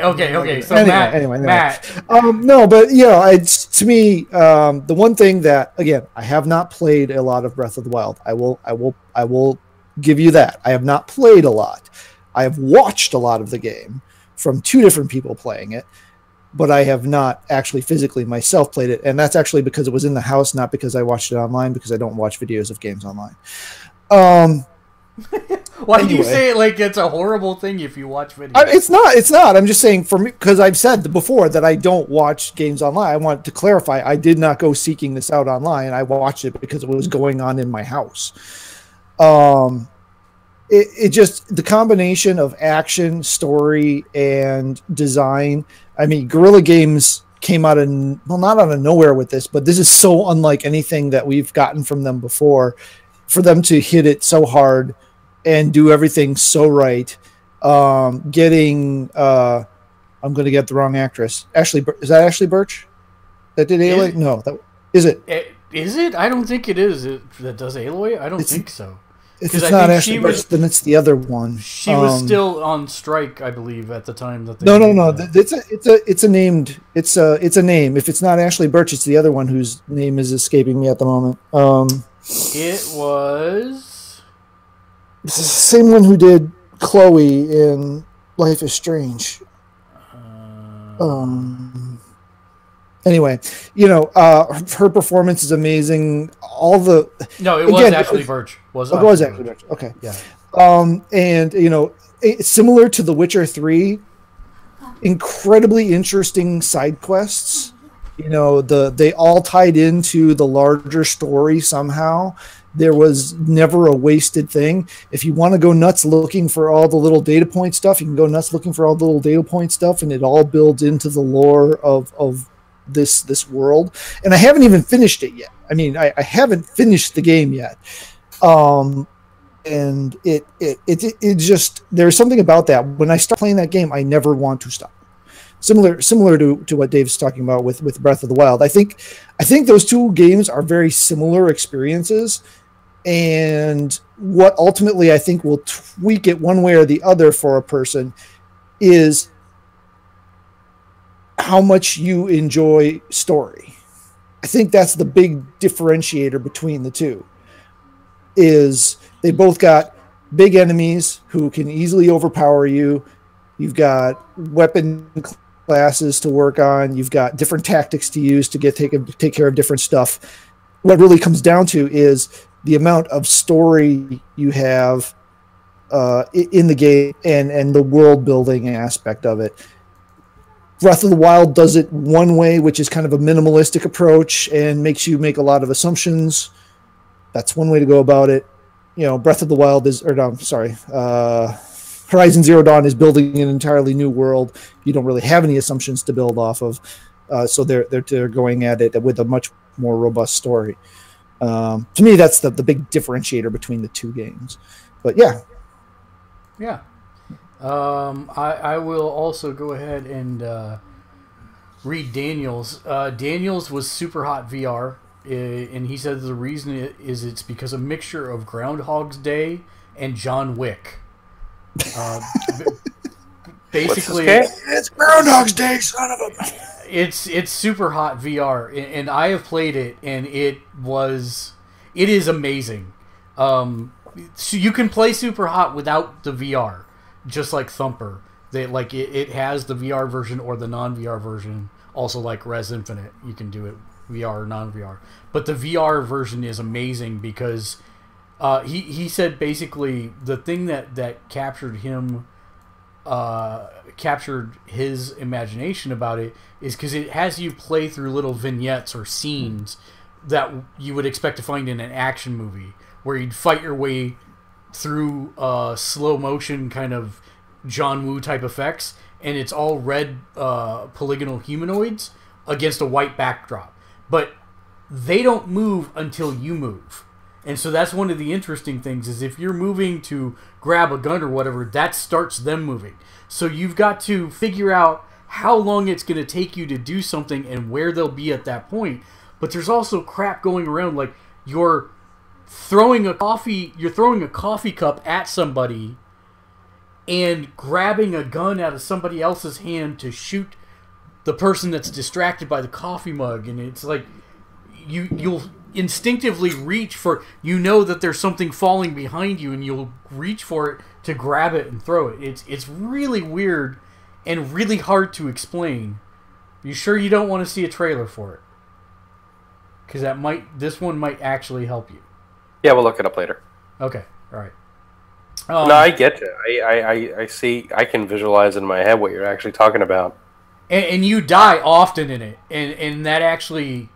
So anyway. Matt. No, but it's to me the one thing that, again, I have not played a lot of Breath of the Wild. I will give you that. I have not played a lot. I have watched a lot of the game from 2 different people playing it, but I have not actually physically myself played it, and that's actually because it was in the house, not because I watched it online, because I don't watch videos of games online. Why do you say it like it's a horrible thing if you watch videos? It's not. I'm just saying, for me, because I've said before that I don't watch games online. I want to clarify, I did not go seeking this out online. I watched it because it was going on in my house. It just, the combination of action, story, and design. I mean, Guerrilla Games came out of, not out of nowhere with this, but this is so unlike anything that we've gotten from them before. For them to hit it so hard and do everything so right, getting I'm going to get the wrong actress. Is that Ashley Birch that did Aloy? No, is it? Is it? I don't think it is. That does Aloy? I don't think so. If it's not Ashley Birch, then it's the other one. She was still on strike, I believe, at the time that they. No. It's a named. It's a name. If it's not Ashley Birch, it's the other one whose name is escaping me at the moment. It was the same one who did Chloe in Life is Strange. Anyway, her performance is amazing. It was Ashley Birch. It was Ashley Birch. Okay. Yeah. And it's similar to The Witcher 3. Incredibly interesting side quests. They all tied into the larger story somehow. There was never a wasted thing. If you want to go nuts looking for all the little data point stuff, you can go nuts looking for all the little data point stuff, and it all builds into the lore of this world. And I haven't even finished it yet. I mean, I haven't finished the game yet. And it just, there's something about that. When I start playing that game, I never want to stop. Similar to what Dave's talking about with Breath of the Wild. I think those 2 games are very similar experiences, and what ultimately I think will tweak it one way or the other for a person is how much you enjoy story. I think that's the big differentiator between the 2. Is they both got big enemies who can easily overpower you. You've got weapon classes to work on. You've got different tactics to use to take care of different stuff. what really comes down to is the amount of story you have in the game and the world building aspect of it. Breath of the Wild does it one way, which is kind of a minimalistic approach and makes you make a lot of assumptions. That's one way to go about it. Breath of the Wild Horizon Zero Dawn is building an entirely new world. You don't really have any assumptions to build off of. So they're going at it with a much more robust story. To me, that's the big differentiator between the two games. But yeah. Yeah. I will also go ahead and read Daniel's. Daniel's was super hot VR, and he said the reason it's because a mixture of Groundhog's Day and John Wick. Basically, it's Groundhog's Day, son of a. It's super hot VR, and I have played it, and it is amazing. So you can play super hot without the VR. Just like Thumper, it has the VR version or the non-VR version. Also, like Res Infinite, you can do it VR or non-VR. But the VR version is amazing because he said basically the thing that captured his imagination about it is because it has you play through little vignettes or scenes that you would expect to find in an action movie, where you'd fight your way through slow motion kind of John Woo type effects, and it's all red polygonal humanoids against a white backdrop. But they don't move until you move. And so that's one of the interesting things, is if you're moving to grab a gun or whatever, that starts them moving. So you've got to figure out how long it's going to take you to do something and where they'll be at that point. But there's also crap going around, like you're throwing a coffee cup at somebody and grabbing a gun out of somebody else's hand to shoot the person that's distracted by the coffee mug, and it's like you'll instinctively reach for, that there's something falling behind you, and you'll reach for it to grab it and throw it. It's really weird and really hard to explain. You sure you don't want to see a trailer for it? Because this one might actually help you. Yeah, we'll look it up later. Okay, all right. No, I get you. I see. I can visualize in my head what you're actually talking about. And you die often in it, and that actually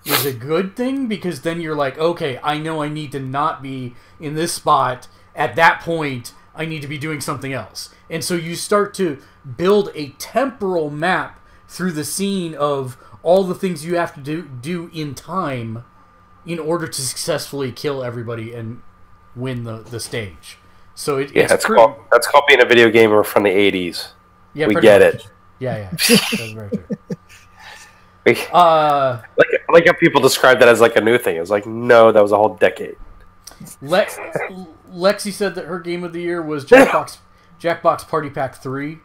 is a good thing, because then you're like, okay, I know I need to not be in this spot at that point. I need to be doing something else, and so you start to build a temporal map through the scene of all the things you have to do in time in order to successfully kill everybody and win the stage. So that's called being a video gamer from the 80s. Yeah, we get much. it. Yeah, that's very true. Like how people describe that as like a new thing. It's like, no, that was a whole decade. Lexi said that her game of the year was Jackbox Party Pack 3,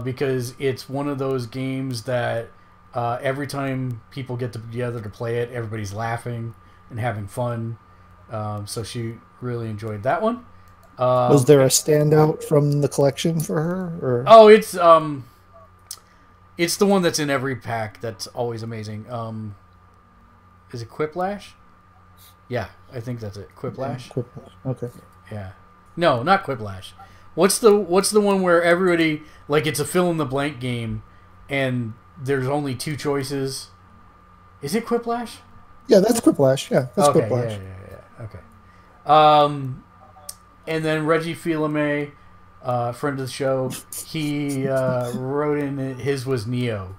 because it's one of those games that every time people get together to play it, everybody's laughing and having fun. So she really enjoyed that one. Was there a standout from the collection for her? Or? Oh, it's the one that's in every pack. That's always amazing. Is it Quiplash? Yeah, I think that's it. Quiplash. Quiplash. Okay. Yeah. No, not Quiplash. What's the one where everybody, like, it's a fill in the blank game, and there's only two choices? Is it Quiplash? Yeah, that's Quiplash. Yeah, that's okay, Quiplash. Yeah. Okay. And then Reggie Filame, friend of the show, he wrote in his was Neo.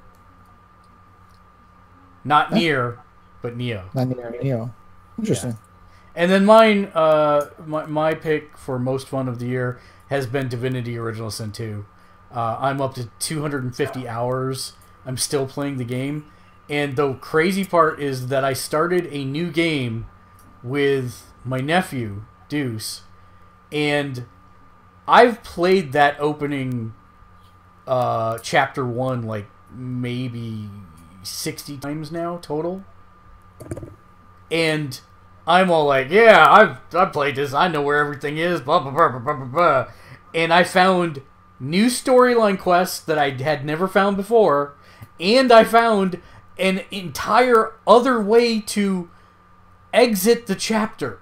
Not Nier, but Neo. Not Neo. Interesting. Yeah. And then mine, my pick for most fun of the year has been Divinity Original Sin 2. I'm up to 250 hours. I'm still playing the game. And the crazy part is that I started a new game with my nephew, Deuce, and I've played that opening chapter 1 like maybe 60 times now total. And I'm all like, yeah, I've played this. I know where everything is, blah, blah, blah, blah, blah, blah, blah. And I found new storyline quests that I had never found before, and I found an entire other way to exit the chapter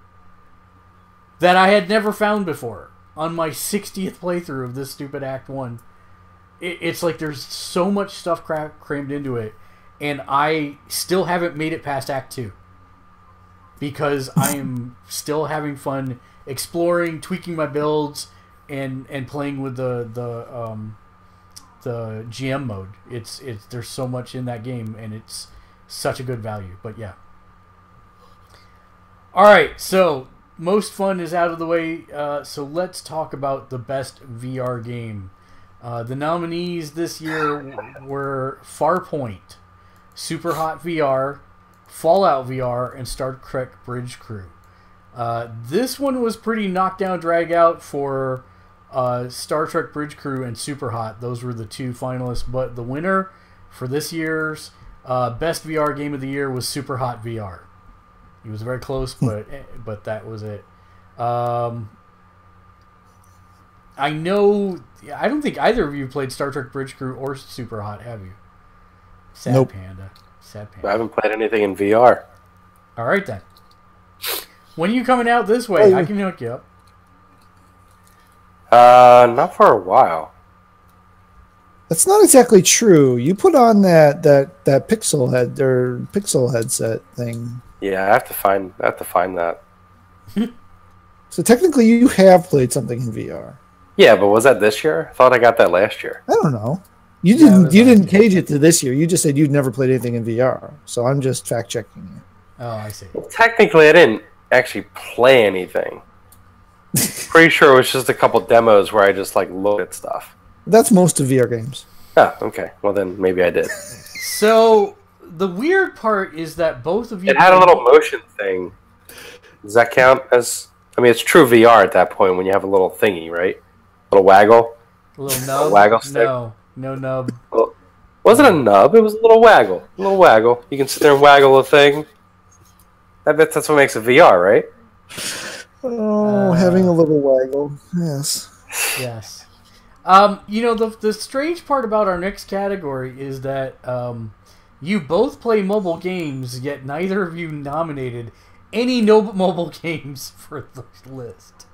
that I had never found before on my 60th playthrough of this stupid Act 1. It's like there's so much stuff crammed into it, and I still haven't made it past Act 2 because I am still having fun exploring, tweaking my builds, and playing with the GM mode. It's there's so much in that game, and it's such a good value. But yeah. All right, so most fun is out of the way. So let's talk about the best VR game. The nominees this year were Farpoint, Superhot VR, Fallout VR, and Star Trek Bridge Crew. This one was pretty knockdown, drag out for Star Trek Bridge Crew and Superhot. Those were the two finalists, but the winner for this year's best VR game of the year was Superhot VR. He was very close, but that was it. I don't think either of you played Star Trek Bridge Crew or Superhot, have you? Sad Nope. Panda. Sad Panda. I haven't played anything in VR. All right then. When are you coming out this way? I can hook you up. Not for a while. That's not exactly true. You put on that pixel headset thing. Yeah, I have to find that. So technically, you have played something in VR. Yeah, but was that this year? I thought I got that last year. I don't know. You didn't cage it to this year. You just said you'd never played anything in VR. So I'm just fact checking you. Oh, I see. Well, technically, I didn't actually play anything. Pretty sure it was just a couple demos where I just like looked at stuff. That's most of VR games. Oh, okay. Well, then maybe I did. So the weird part is that both of you. It had a little motion thing. Does that count as? I mean, it's true VR at that point when you have a little thingy, right? A little waggle. A little nub. A waggle stick. No nub. Well, wasn't a nub. It was a little waggle. A little waggle. You can sit there and waggle a thing. That's what makes it VR, right? Oh, having a little waggle. Yes. Yes. The strange part about our next category is that you both play mobile games, yet neither of you nominated any mobile games for the list.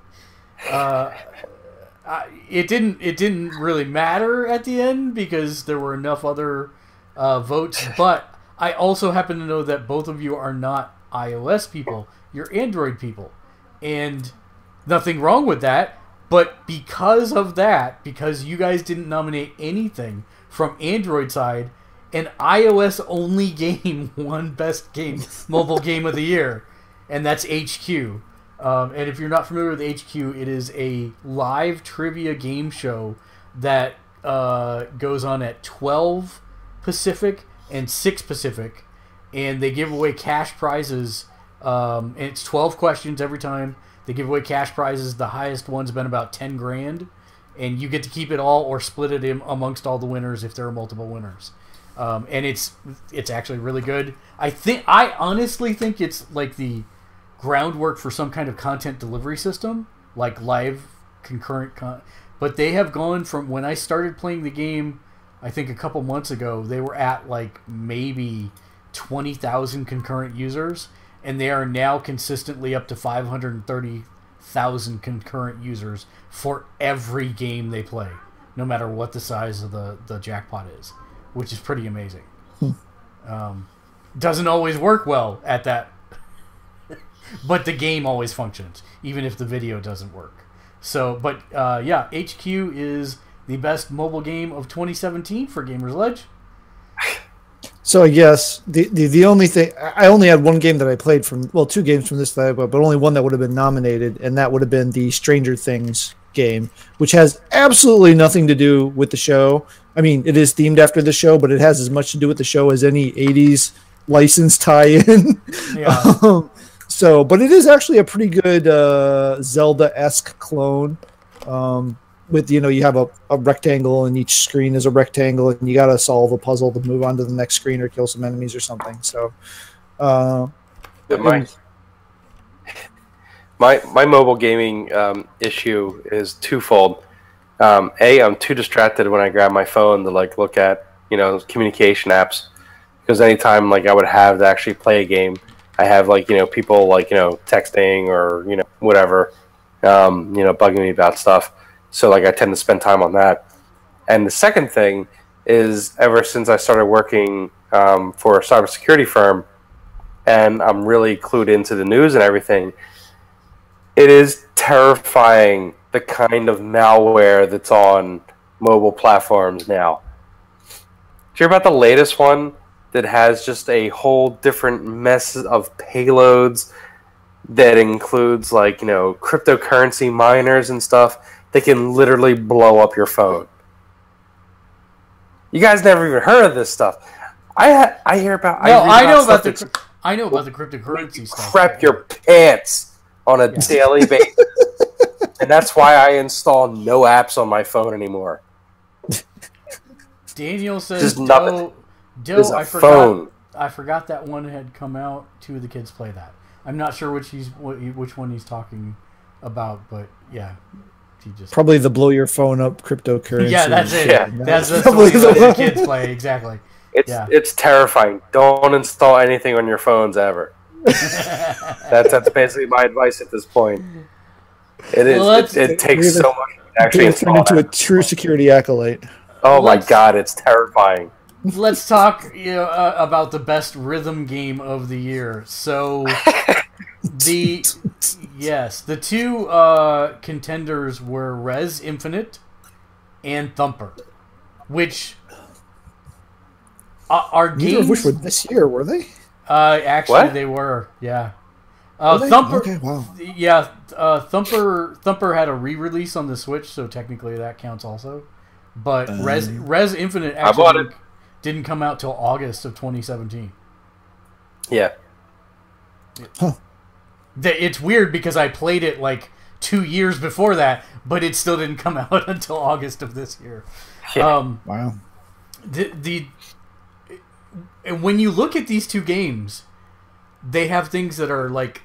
It didn't really matter at the end because there were enough other votes. But I also happen to know that both of you are not iOS people; you're Android people, and nothing wrong with that. But because of that, because you guys didn't nominate anything from Android side, an iOS-only game won Best Game Mobile Game of the Year, and that's HQ. And if you're not familiar with HQ, it is a live trivia game show that goes on at 12 Pacific and 6 Pacific, and they give away cash prizes. And it's 12 questions every time. They give away cash prizes. The highest one's been about 10 grand, and you get to keep it all or split it in amongst all the winners if there are multiple winners. And it's actually really good. I honestly think it's like the groundwork for some kind of content delivery system, like live concurrent but they have gone from when I started playing the game, I think a couple months ago, they were at like maybe 20,000 concurrent users, and they are now consistently up to 530,000 concurrent users for every game they play, no matter what the size of the jackpot is, which is pretty amazing. Doesn't always work well at that, but the game always functions, even if the video doesn't work. So, but yeah, HQ is the best mobile game of 2017 for Gamersledge. So I guess the only thing, I only had one game that I played from, well, two games from this that but only one that would have been nominated, and that would have been the Stranger Things game, which has absolutely nothing to do with the show. I mean, it is themed after the show, but it has as much to do with the show as any 80s license tie-in. Yeah. But it is actually a pretty good Zelda-esque clone. With, you have a rectangle, and each screen is a rectangle, and you got to solve a puzzle to move on to the next screen or kill some enemies or something. So, my mobile gaming issue is twofold. I'm too distracted when I grab my phone to like look at communication apps, because anytime like I would have to actually play a game, I have like people like texting or whatever, bugging me about stuff. So like I tend to spend time on that. And the second thing is, ever since I started working for a cybersecurity firm, and I'm really clued into the news and everything, it is terrifying the kind of malware that's on mobile platforms now. Did you hear about the latest one that has just a whole different mess of payloads that includes like cryptocurrency miners and stuff that can literally blow up your phone? You guys never even heard of this stuff. I hear about. No, I know about the cryptocurrency stuff. Crap your pants on a daily basis, and that's why I install no apps on my phone anymore. Daniel says, Just nothing. Dill, I forgot that one had come out. 2 of the kids play that. I'm not sure which one he's talking about, but yeah, he just probably the blow your phone up cryptocurrency. Yeah, that's it. Yeah. That's probably the kids play exactly. It's terrifying. Don't install anything on your phones ever. That's basically my advice at this point. It is. Well, it takes so much to actually turn into a true security acolyte. Oh my god, it's terrifying. Let's talk about the best rhythm game of the year. So the 2 contenders were Res Infinite and Thumper, which are games. Neither of which were this year, were they? Actually, what? they were. Yeah. Thumper. Okay, wow. Yeah. Thumper had a re-release on the Switch, so technically that counts also. But Res Infinite actually didn't come out till August of 2017. Yeah. Huh. It's weird because I played it like 2 years before that, but it still didn't come out until August of this year. Yeah. Wow. When you look at these 2 games, they have things that are like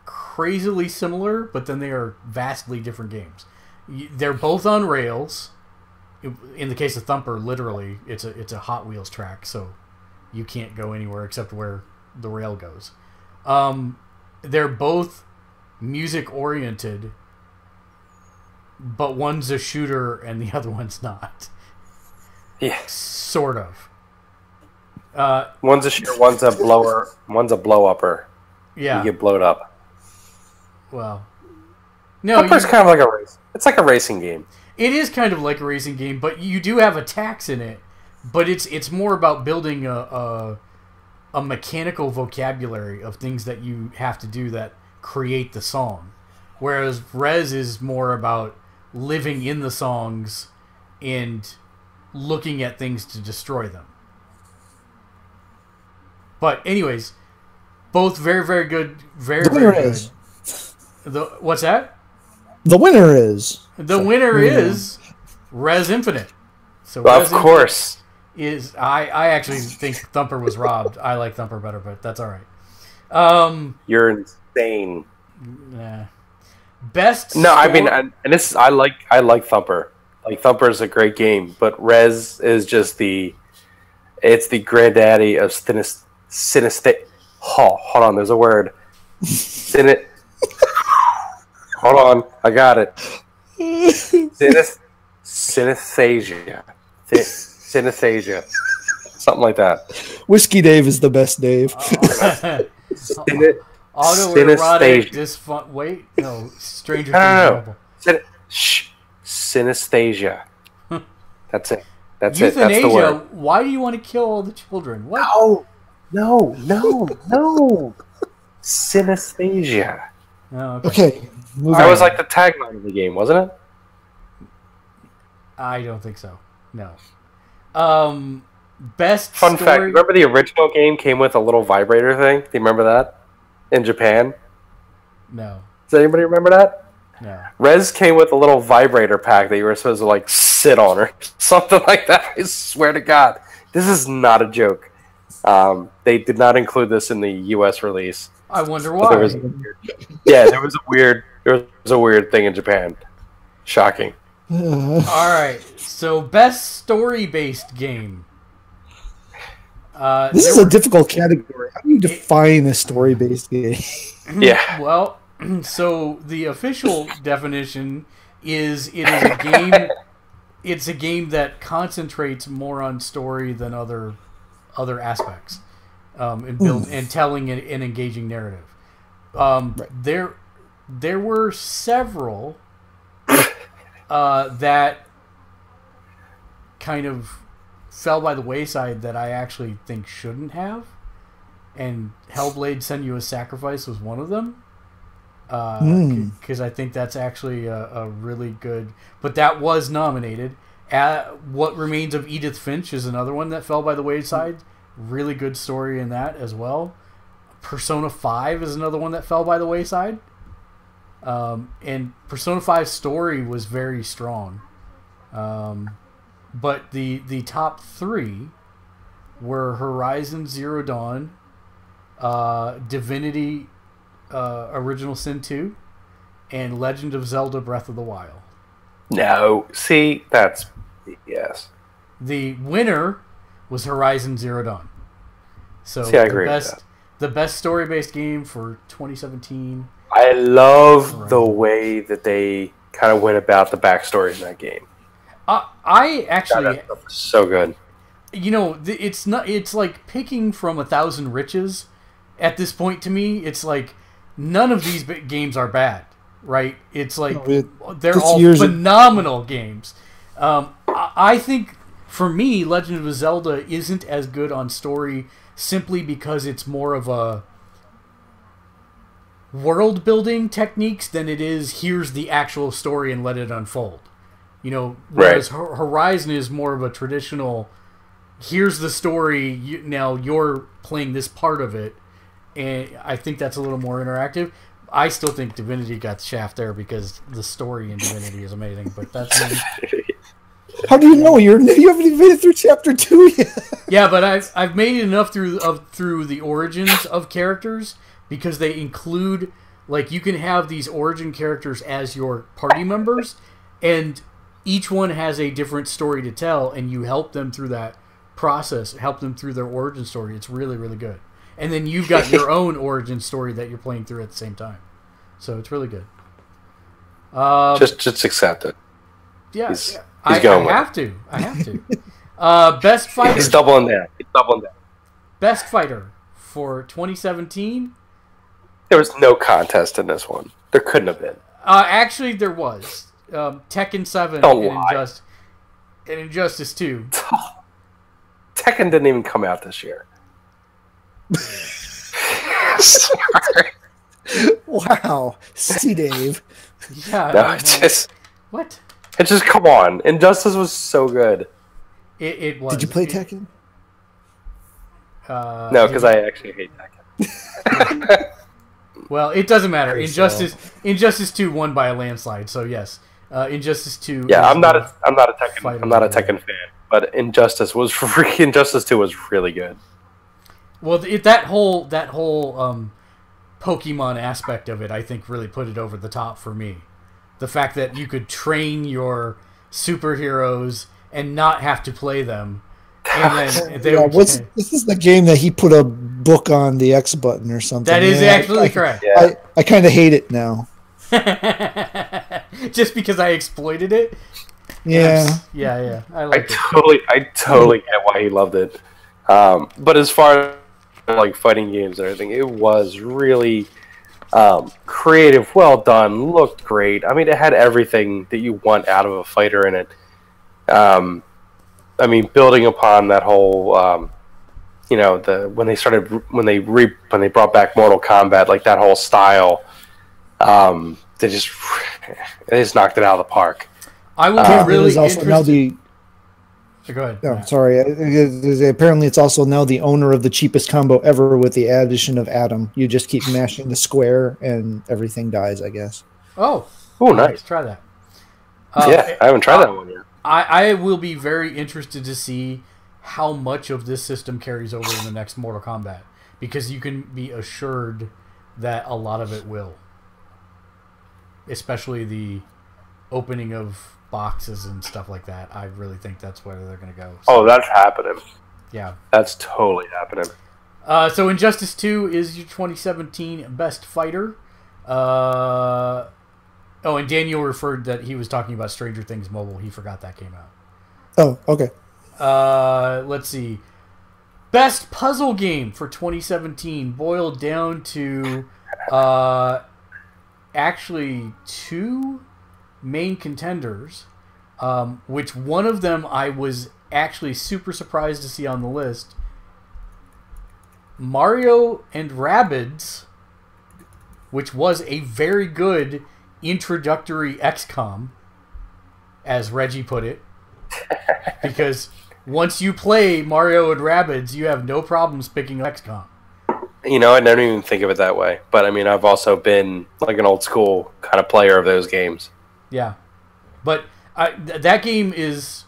crazily similar, but then they are vastly different games. They're both on rails. In the case of Thumper, literally, it's a Hot Wheels track, so you can't go anywhere except where the rail goes. They're both music oriented, but one's a shooter and the other one's not. Yeah, sort of. One's a shooter, one's a blower, one's a blow-upper. Yeah, you get blowed up. Well, no, Thumper's kind of like a race. It's like a racing game. It is kind of like a racing game, but you do have attacks in it. But it's more about building a mechanical vocabulary of things that you have to do that create the song. Whereas Res is more about living in the songs and looking at things to destroy them. But anyways, both very, very good. Very, very good. What's that? The winner is. The winner is Res Infinite. So well, of course. I actually think Thumper was robbed. I like Thumper better, but that's all right. You're insane. Nah. Best. No, I mean, I like Thumper. Like Thumper is a great game, but Res is just the granddaddy of synesthesia. Oh, hold on, there's a word. Hold on, I got it. Synesthesia. Synesthesia. Something like that. Whiskey Dave is the best Dave. Autoerotic wait, no, Stranger Things. Synesthesia. That's it. That's Euthanasia, it. That's the word. Why do you want to kill all the children? What? No. Synesthesia. Oh, okay. That was like the tagline of the game, wasn't it? I don't think so. No. Best Fun story... fact, remember the original game came with a little vibrator thing? Do you remember that? In Japan? No. Does anybody remember that? No. Res came with a little vibrator pack that you were supposed to like sit on or something like that. I swear to God. This is not a joke. They did not include this in the US release. I wonder why. There was a weird thing in Japan. Shocking. Alright, so best story-based game. This is a difficult category. How do you define a story-based game? Yeah. Well, so the official definition is it is a game. It's a game that concentrates more on story than other aspects, and telling an engaging narrative. Right. There were several that kind of fell by the wayside that I actually think shouldn't have, and Hellblade: Senua's Sacrifice was one of them. Because I think that's actually a really good... But that was nominated. What Remains of Edith Finch is another one that fell by the wayside. Really good story in that as well. Persona 5 is another one that fell by the wayside. And Persona 5's story was very strong. But the top three were Horizon Zero Dawn, Divinity... Original Sin 2, and Legend of Zelda Breath of the Wild. No. See, that's... Yes. The winner was Horizon Zero Dawn. So I agree with that. The best story-based game for 2017. I love the way that they kind of went about the backstory in that game. I actually... That stuff was so good. You know, it's like picking from 1,000 riches at this point to me. It's like... None of these games are bad, right? It's like they're all phenomenal games. I think for me, Legend of Zelda isn't as good on story simply because it's more of a world building techniques than it is here's the actual story and let it unfold. You know, whereas Horizon is more of a traditional here's the story, now you're playing this part of it. And I think that's a little more interactive. I still think Divinity got the shaft there because the story in Divinity is amazing. But that's me. How do you know you haven't even made it through chapter 2 yet? Yeah, but I've made it enough through the origins of characters because they include you can have these origin characters as your party members, and each one has a different story to tell, and you help them through that process, help them through their origin story. It's really, really good. And then you've got your own origin story that you're playing through at the same time. So it's really good. Just accept it. Yeah. He's going I have to. Best fighter. He's doubling down. Best fighter for 2017. There was no contest in this one. There couldn't have been. Actually, there was. Tekken 7 and Injustice 2. Tekken didn't even come out this year. Sorry. Wow. See, Dave. Yeah. No, it's just... What? It's just, come on. Injustice was so good. It was. Did you play Tekken? No, because I actually hate Tekken. Well, it doesn't matter. Injustice 2 won by a landslide, so yes. Injustice 2... Yeah, I'm not a Tekken fan, but Injustice 2 was really good. Well, that whole Pokemon aspect of it, I think, really put it over the top for me. The fact that you could train your superheroes and not have to play them, and then this is the game that he put a book on the X button or something. That is absolutely correct. Yeah. I kind of hate it now. Just because I exploited it. Yeah. Yeah. I totally get why he loved it. But as far as fighting games and everything, it was really creative, well done, looked great. I mean, it had everything that you want out of a fighter in it. I mean, building upon that whole, when they brought back Mortal Kombat, that whole style, they just knocked it out of the park. I will be really interested. Go ahead. Oh, sorry. Apparently, it's also now the owner of the cheapest combo ever with the addition of Adam. You just keep mashing the square and everything dies, I guess. Oh, nice. Let's try that. Yeah, I haven't tried that one yet. I will be very interested to see how much of this system carries over in the next Mortal Kombat, because you can be assured that a lot of it will. Especially the opening of boxes and stuff like that. I really think that's where they're going to go. So. Oh, that's happening. Yeah. That's totally happening. So Injustice 2 is your 2017 Best Fighter. And Daniel referred that he was talking about Stranger Things Mobile. He forgot that came out. Oh, okay. Let's see. Best Puzzle Game for 2017 boiled down to actually 2 main contenders, which one of them I was actually super surprised to see on the list. Mario and Rabbids, which was a very good introductory XCOM, as Reggie put it, because once you play Mario and Rabbids, you have no problems picking up XCOM. You know, I don't even think of it that way. But, I mean, I've also been like an old school kind of player of those games. Yeah. But that game is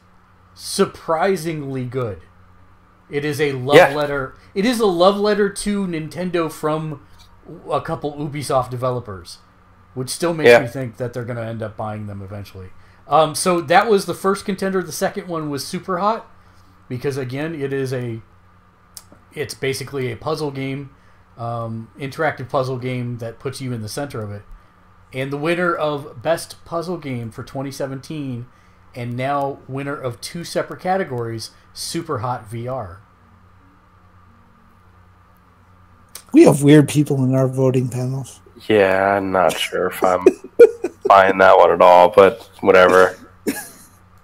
surprisingly good. It is a love letter. It is a love letter to Nintendo from a couple Ubisoft developers, which still makes me think that they're going to end up buying them eventually. So that was the first contender. The second one was Super Hot, because again, it's basically a puzzle game, interactive puzzle game that puts you in the center of it. And the winner of Best Puzzle Game for 2017, and now winner of 2 separate categories, Super Hot VR. We have weird people in our voting panels. Yeah, I'm not sure if I'm buying that one at all, but whatever.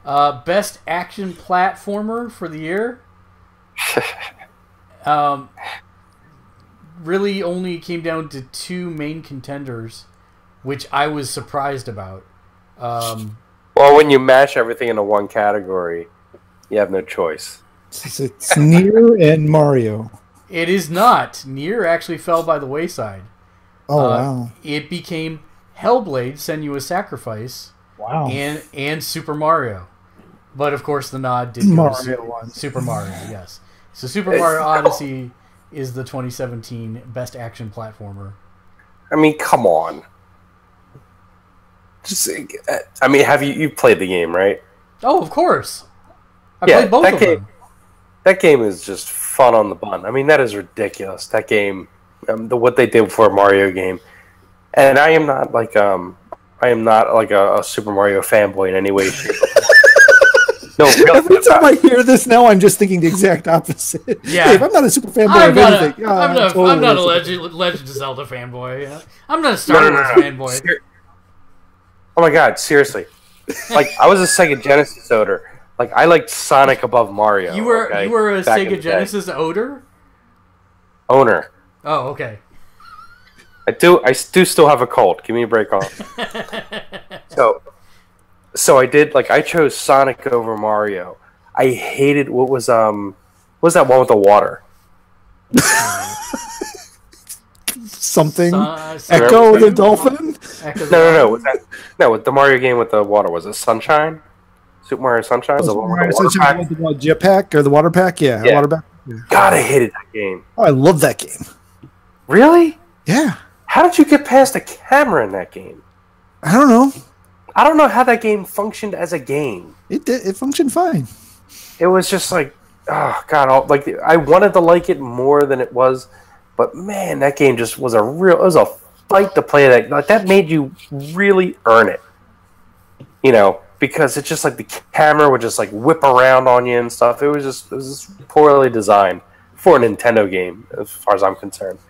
Best Action Platformer for the year. Really only came down to 2 main contenders, which I was surprised about. Well, when you mash everything into one category, you have no choice. It's Nier and Mario. It is not. Nier actually fell by the wayside. Oh, wow. It became Hellblade, Senua's Sacrifice, wow, and Super Mario. But, of course, the nod did Mario go to one. Super Mario, yes. So Super Mario Odyssey is the 2017 Best Action Platformer. I mean, come on. I mean, you've played the game, right? Oh, of course. I played both of them. That game is just fun on the bun. I mean, that is ridiculous. That game, what they did for a Mario game, and I am not like a Super Mario fanboy in any way. Shape, no, really. Every time I hear this now, I'm just thinking the exact opposite. Yeah, Dave, I'm not a super fanboy of anything. I'm not a Legend of Zelda fanboy. Yeah. I'm not a Star Wars fanboy. Oh my god, seriously! Like, I was a Sega Genesis owner. Like, I liked Sonic above Mario. You were a Sega Genesis owner? Owner. Oh, okay. I do still have a cult. Give me a break on. So I did, like, I chose Sonic over Mario. I hated what was that one with the water? Something. Echo the Dolphin? No, with the Mario game with the water. Was it Sunshine? Super Mario Sunshine? Super Mario Sunshine with the jetpack or the water pack? Yeah. Water pack. Yeah. God, I hated that game. Oh, I love that game. Really? Yeah. How did you get past the camera in that game? I don't know. I don't know how that game functioned as a game. It functioned fine. It was just like, oh god, I wanted to like it more than it was, but man, that game just was it was a fight to play that. Like, that made you really earn it. You know, because it's just like the camera would just like whip around on you and stuff. It was just poorly designed for a Nintendo game, as far as I'm concerned.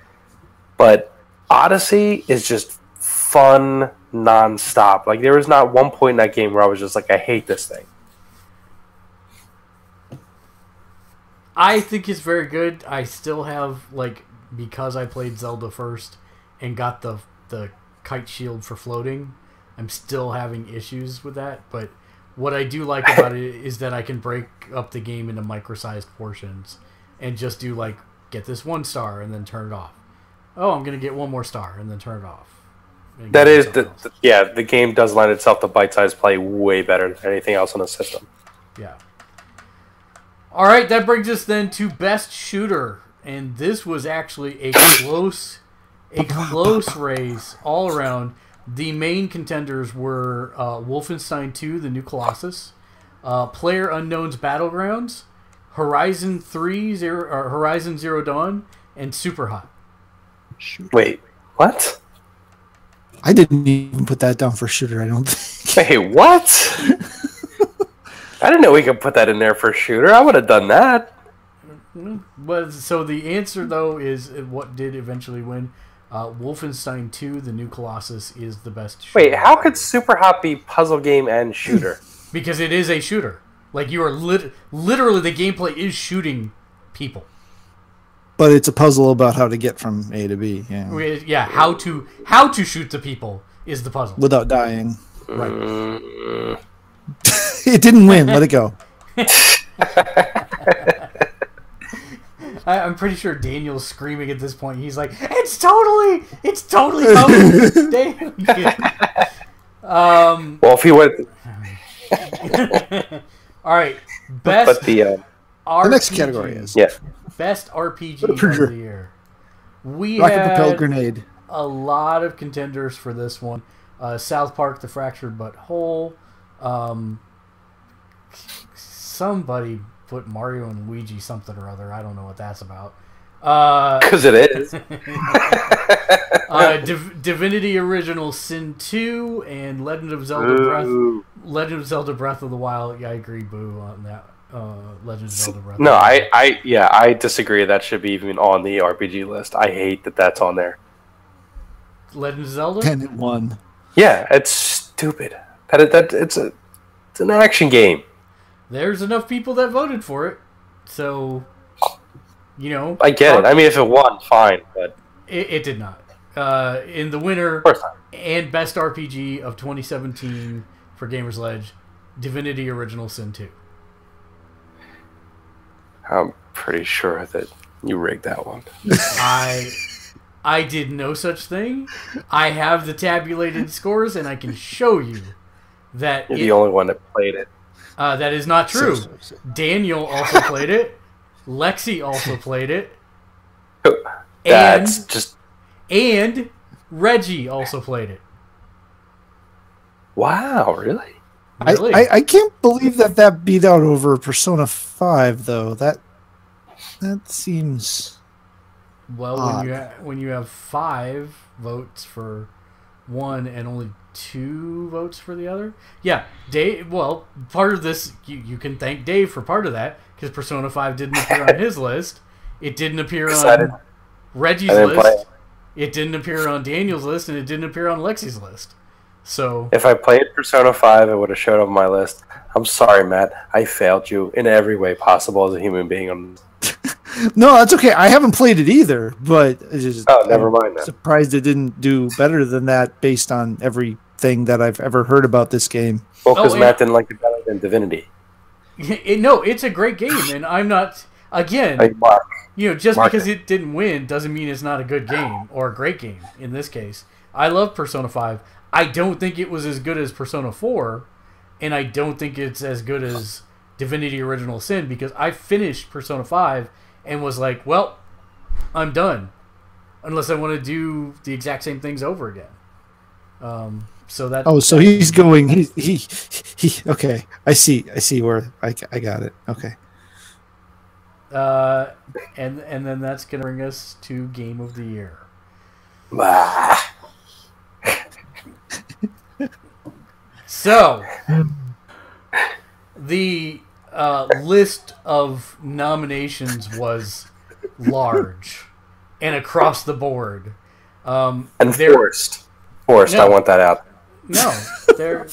But Odyssey is just fun non-stop. Like, there was not one point in that game where I was just like, I hate this thing. I think it's very good. I still have, like, because I played Zelda first and got the kite shield for floating, I'm still having issues with that. But what I do like about it is that I can break up the game into micro-sized portions and just do, like, get this 1 star and then turn it off. Oh, I'm going to get 1 more star and then turn it off. That is, the game does lend itself to bite-sized play way better than anything else on the system. Yeah. All right, that brings us then to Best Shooter. And this was actually a close race all around. The main contenders were Wolfenstein 2, The New Colossus, PlayerUnknown's Battlegrounds, Horizon Zero Dawn, and Super Hot. Wait, what? I didn't even put that down for shooter, I don't think. Hey, what? I didn't know we could put that in there for shooter. I would have done that. But so the answer though is what did eventually win. Wolfenstein 2: The New Colossus is the best shooter. Wait, how could Super Hot be puzzle game and shooter? Because it is a shooter. Like you are literally the gameplay is shooting people. But it's a puzzle about how to get from A to B. Yeah. Yeah, how to shoot the people is the puzzle Without dying. Right. It didn't win. Let it go. I'm pretty sure Daniel's screaming at this point. He's like, it's totally coming. Well, if he went... All right, best the next category is best RPG of the year. We Rocket propelled had grenade. a lot of contenders for this one. South Park: The Fractured But Whole. Somebody put Mario and Luigi something or other. I don't know what that's about. Because it is. Divinity Original Sin 2 and Legend of Zelda Breath of the Wild. Yeah, I agree, boo, on that. Legend of Zelda Breath. No, I disagree. That should be even on the RPG list. I hate that that's on there. Legend of Zelda? 10 and 1. Yeah, it's stupid. It's an action game. There's enough people that voted for it, so I get it. I mean, if it won, fine, but it did not. In the winner and best RPG of 2017 for Gamersledge, Divinity Original Sin 2. I'm pretty sure that you rigged that one. I did no such thing. I have the tabulated scores, and I can show you that you're the only one that played it. That is not true. Daniel also played it. Lexi also played it. And Reggie also played it. Wow, really? I can't believe that beat out over Persona 5 though. That seems odd. when you have 5 votes for one and only 2 votes for the other. Yeah, Dave. Well, part of this you can thank Dave for part of that because Persona 5 didn't appear on his list. It didn't appear on Reggie's list. It didn't appear on Daniel's list, and it didn't appear on Lexi's list. So if I played Persona 5, it would have showed up on my list. I'm sorry, Matt. I failed you in every way possible as a human being. No, that's okay. I haven't played it either, but never mind. I'm surprised it didn't do better than that based on everything that I've ever heard about this game. Well, because Matt didn't like it better than Divinity. No, it's a great game, and I'm not. Again, because it didn't win doesn't mean it's not a good game or a great game. In this case, I love Persona 5. I don't think it was as good as Persona 4, and I don't think it's as good as Divinity Original Sin because I finished Persona 5 and was like, well, I'm done. Unless I want to do the exact same things over again. So he's going. He. Okay, I see where I got it. Okay. And then that's gonna bring us to Game of the Year. So the list of nominations was large and across the board. And forced. No, I want that out. No, there.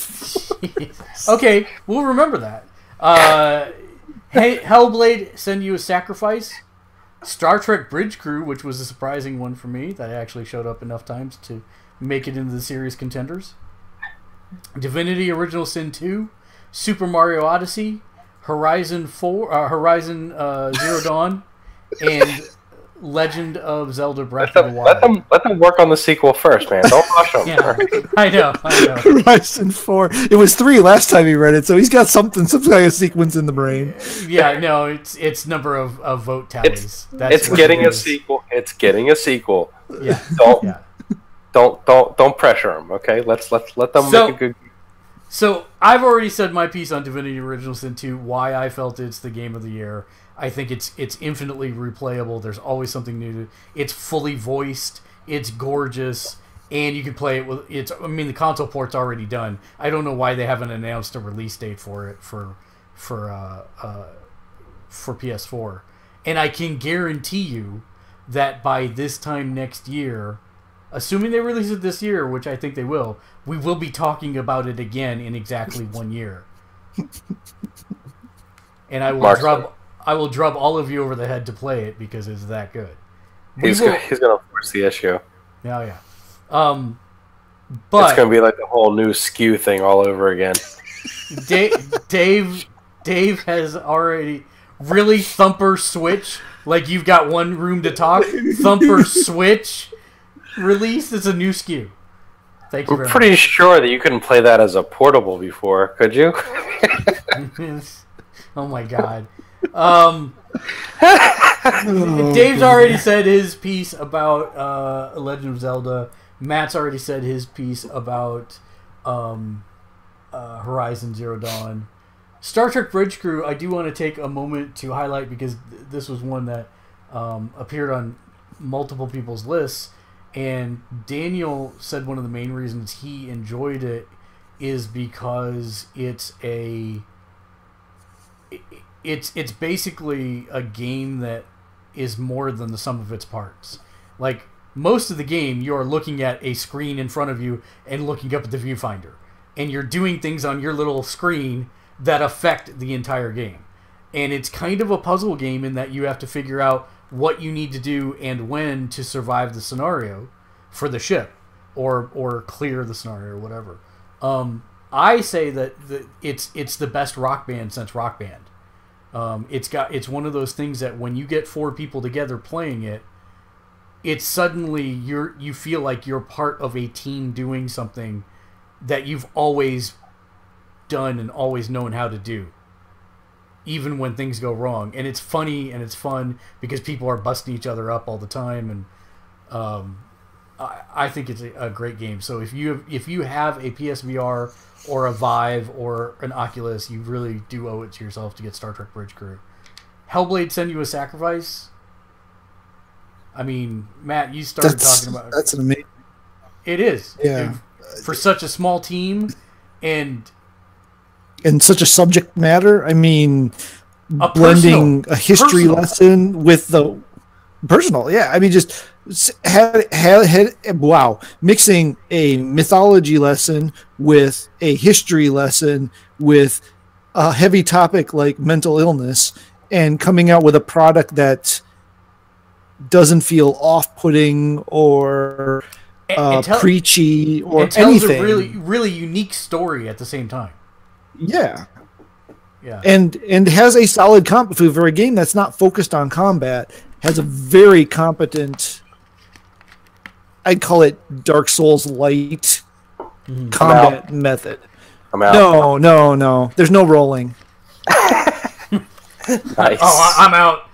Okay, we'll remember that. Hey, Hellblade, Send You a Sacrifice. Star Trek Bridge Crew, which was a surprising one for me, that actually showed up enough times to make it into the series contenders. Divinity Original Sin 2, Super Mario Odyssey, Horizon Zero Dawn, and Legend of Zelda Breath of the Wild. Let them work on the sequel first, man. Don't rush them. Yeah, I know. Horizon 4. It was 3 last time he read it, so he's got some kind of sequence in the brain. Yeah, no, it's number of vote tallies. It's getting a sequel. It's getting a sequel. Yeah. Don't pressure them. Okay, let them make a good. So I've already said my piece on Divinity Original Sin 2, why I felt it's the game of the year. I think it's infinitely replayable. There's always something new. It's fully voiced. It's gorgeous, and you can play it with. I mean, the console port's already done. I don't know why they haven't announced a release date for it for PS4. And I can guarantee you that by this time next year, assuming they release it this year, which I think they will, we will be talking about it again in exactly 1 year. And I will drub all of you over the head to play it because it's that good. He's going to force the issue. Oh, yeah. But it's going to be like the whole new SKU thing all over again. Dave has already really thumper switch. Like you've got one room to talk. Thumper switch release is a new SKU. Thank you very much. I'm pretty sure that you couldn't play that as a portable before, could you? Oh my god. Dave's already said his piece about Legend of Zelda. Matt's already said his piece about Horizon Zero Dawn. Star Trek Bridge Crew, I do want to take a moment to highlight because this was one that appeared on multiple people's lists. And Daniel said one of the main reasons he enjoyed it is because it's basically a game that is more than the sum of its parts. Like, most of the game, you are looking at a screen in front of you and looking up at the viewfinder. And you're doing things on your little screen that affect the entire game. And it's kind of a puzzle game in that you have to figure out what you need to do and when to survive the scenario for the ship or clear the scenario or whatever. I say that it's the best Rock Band since Rock Band. It's one of those things that when you get 4 people together playing it, it's suddenly you feel like you're part of a team doing something that you've always done and always known how to do, even when things go wrong. And it's funny and it's fun because people are busting each other up all the time, and I think it's a great game. So if you have a PSVR or a Vive or an Oculus, you really do owe it to yourself to get Star Trek Bridge Crew. Hellblade: Senua's Sacrifice. I mean, Matt, you started talking about that's an amazing. It is, yeah, for such a small team and such a subject matter. I mean, blending a history lesson with the personal. Yeah, I mean, just wow, mixing a mythology lesson with a history lesson with a heavy topic like mental illness, and coming out with a product that doesn't feel off-putting or preachy or it tells anything. A really unique story at the same time. Yeah. Yeah. And has a solid for a game that's not focused on combat, has a very competent, I'd call it Dark Souls light combat method. I'm out. No. There's no rolling. Nice. Oh, I'm out.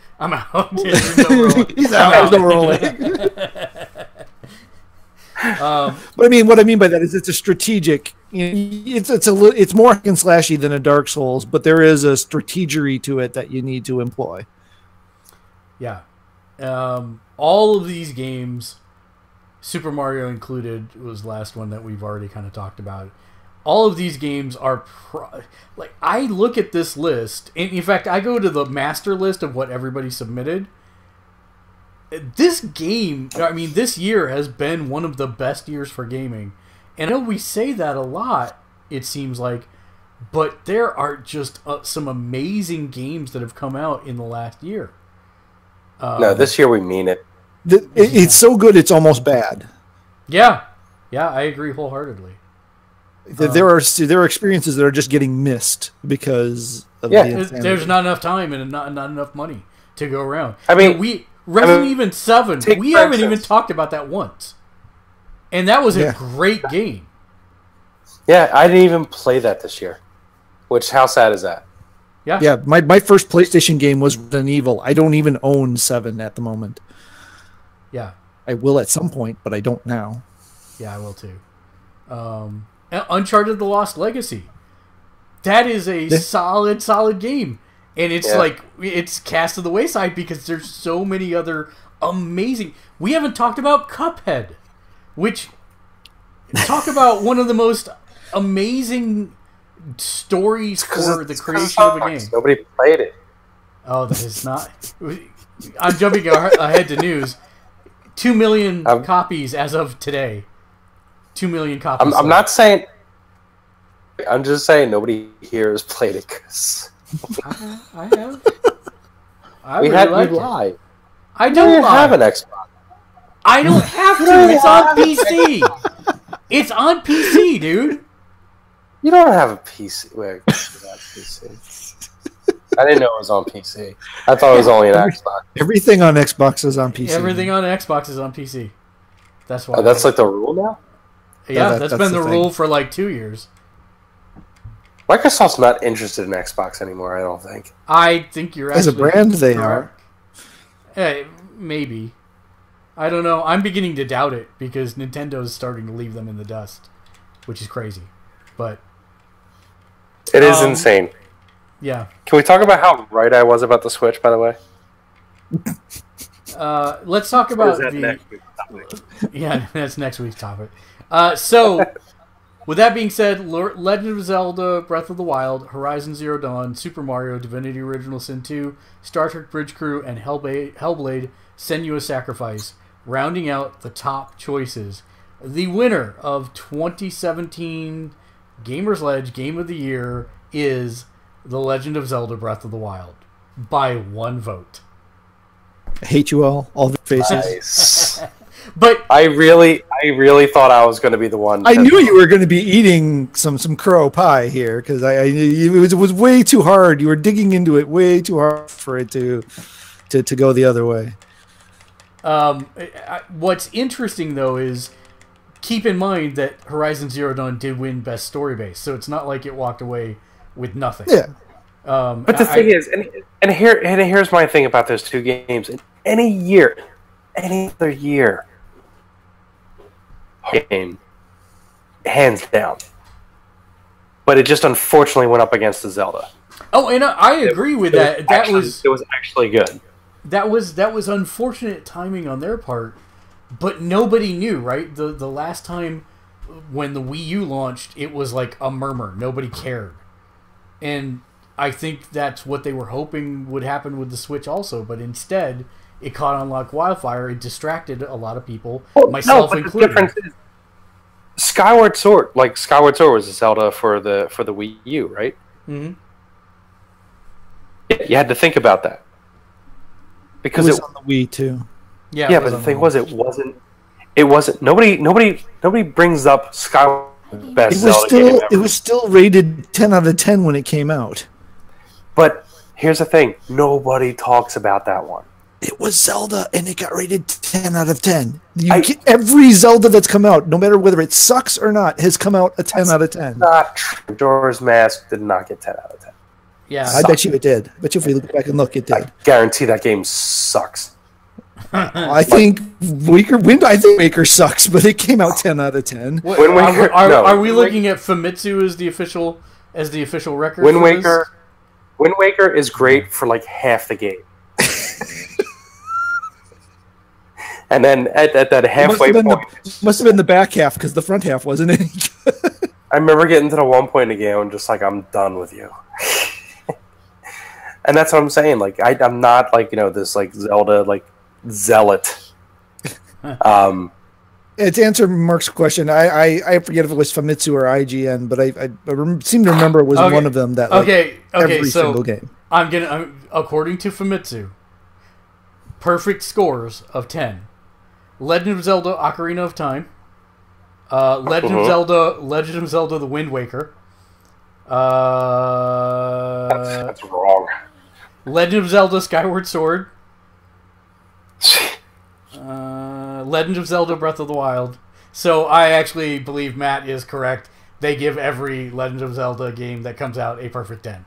There's no rolling. He's out. There's no rolling. But what I mean by that is it's a strategic. It's more hack and slashy than a Dark Souls, but there is a strategery to it that you need to employ. Yeah, all of these games, Super Mario included, was the last one that we've already kind of talked about. All of these games are like, I look at this list, and in fact, I go to the master list of what everybody submitted. This game, this year has been one of the best years for gaming. And I know we say that a lot, it seems like, but there are just some amazing games that have come out in the last year. No, this year we mean it. It's so good, it's almost bad. Yeah, I agree wholeheartedly. There are experiences that are just getting missed because of the insanity. There's not enough time and not enough money to go around. Resident Evil 7, we haven't even talked about that once. And that was a great game. Yeah, I didn't even play that this year. How sad is that? Yeah. My first PlayStation game was Resident Evil. I don't even own 7 at the moment. Yeah. I will at some point, but I don't now. Yeah, I will too. Uncharted: The Lost Legacy. That is a solid game. And it's like, it's cast to the wayside because there's so many other amazing... We haven't talked about Cuphead, which... Talk about one of the most amazing stories for the creation of a game. Nobody played it. Oh, that is not... I'm jumping ahead to news. 2 million copies as of today. 2 million copies. I'm not saying... I'm just saying nobody here has played it, because... I have. I we really had like you it. lie. I don't have an Xbox. I don't have to. It's on PC. It's on PC, dude. You don't have a PC. Wait, PC. I didn't know it was on PC. I thought it was only an Xbox. Everything on Xbox is on PC. Everything on Xbox is on PC. That's why. That's like the rule now? Yeah, that's been the rule for like 2 years. Microsoft's not interested in Xbox anymore, I don't think. I think you're as a brand they are. Hey, maybe. I don't know. I'm beginning to doubt it because Nintendo's starting to leave them in the dust, which is crazy. But it is insane. Yeah. Can we talk about how right I was about the Switch, by the way? Let's talk about next week's topic? Yeah, that's next week's topic. So, with that being said, Legend of Zelda Breath of the Wild, Horizon Zero Dawn, Super Mario, Divinity Original Sin 2, Star Trek Bridge Crew, and Hellblade Senua's Sacrifice, rounding out the top choices. The winner of 2017 Gamersledge Game of the Year is The Legend of Zelda Breath of the Wild, by 1 vote. I hate you all the faces. Nice. But I really thought I was going to be the one. I knew you were going to be eating some crow pie here because it was way too hard. You were digging into it way too hard for it to go the other way. What's interesting though is keep in mind that Horizon Zero Dawn did win Best Story Base, so it's not like it walked away with nothing. Yeah. But the thing is, and here's my thing about those two games. In any other year, game, hands down. But it just unfortunately went up against the Zelda. Oh, and I agree with that. It was actually good. That was unfortunate timing on their part, but nobody knew, right? The last time when the Wii U launched, it was like a murmur. Nobody cared. And I think that's what they were hoping would happen with the Switch also, but instead it caught on like wildfire. It distracted a lot of people, myself included. The difference is Skyward Sword was a Zelda for the Wii U, right? Mm-hmm. You had to think about that because it was on the Wii too. Yeah, but the thing was, it wasn't. Nobody brings up Skyward best Zelda game ever. It was still rated 10 out of 10 when it came out. But here's the thing: nobody talks about that one. It was Zelda, and it got rated 10 out of 10. Every Zelda that's come out, no matter whether it sucks or not, has come out a 10 out of 10. Not true. Majora's Mask did not get 10 out of 10. Yeah, I bet you it did. I bet you if we look back and look, it did. I guarantee that game sucks. I think Waker sucks, but it came out 10 out of 10. Wind Waker, are we looking at Famitsu as the official record? Wind Waker is great for like half the game. And then at that halfway point... must have been the back half, because the front half wasn't any good. I remember getting to the one point in the game and just like, I'm done with you. And that's what I'm saying. Like, I'm not like, this like Zelda, like, zealot. To answer Mark's question, I forget if it was Famitsu or IGN, but I seem to remember it was one of them that every single game. I'm according to Famitsu, perfect scores of 10. Legend of Zelda: Ocarina of Time, Legend of Zelda: The Wind Waker. That's wrong. Legend of Zelda: Skyward Sword. Legend of Zelda: Breath of the Wild. So I actually believe Matt is correct. They give every Legend of Zelda game that comes out a perfect 10.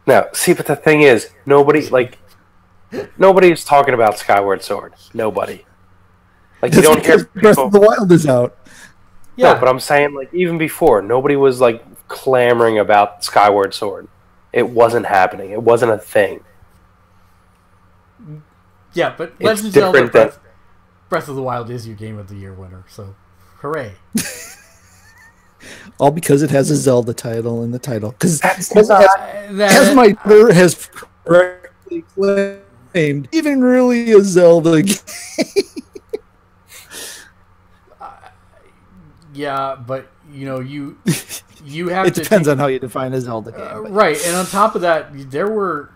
No, see, but the thing is, nobody's talking about Skyward Sword. Nobody. Like, you don't hear people... Breath of the Wild is out. Yeah, no, but I'm saying, like, even before, nobody was like clamoring about Skyward Sword. it wasn't happening. It wasn't a thing. Yeah, but It's Legend of Zelda different than- Breath of the Wild is your Game of the Year winner, so hooray. All because it has a Zelda title in the title. Because That's as That- my brother has correctly claimed, even really a Zelda game. Yeah, but you know, you have It to depends take- on how you define a Zelda game. but- right, and on top of that, there were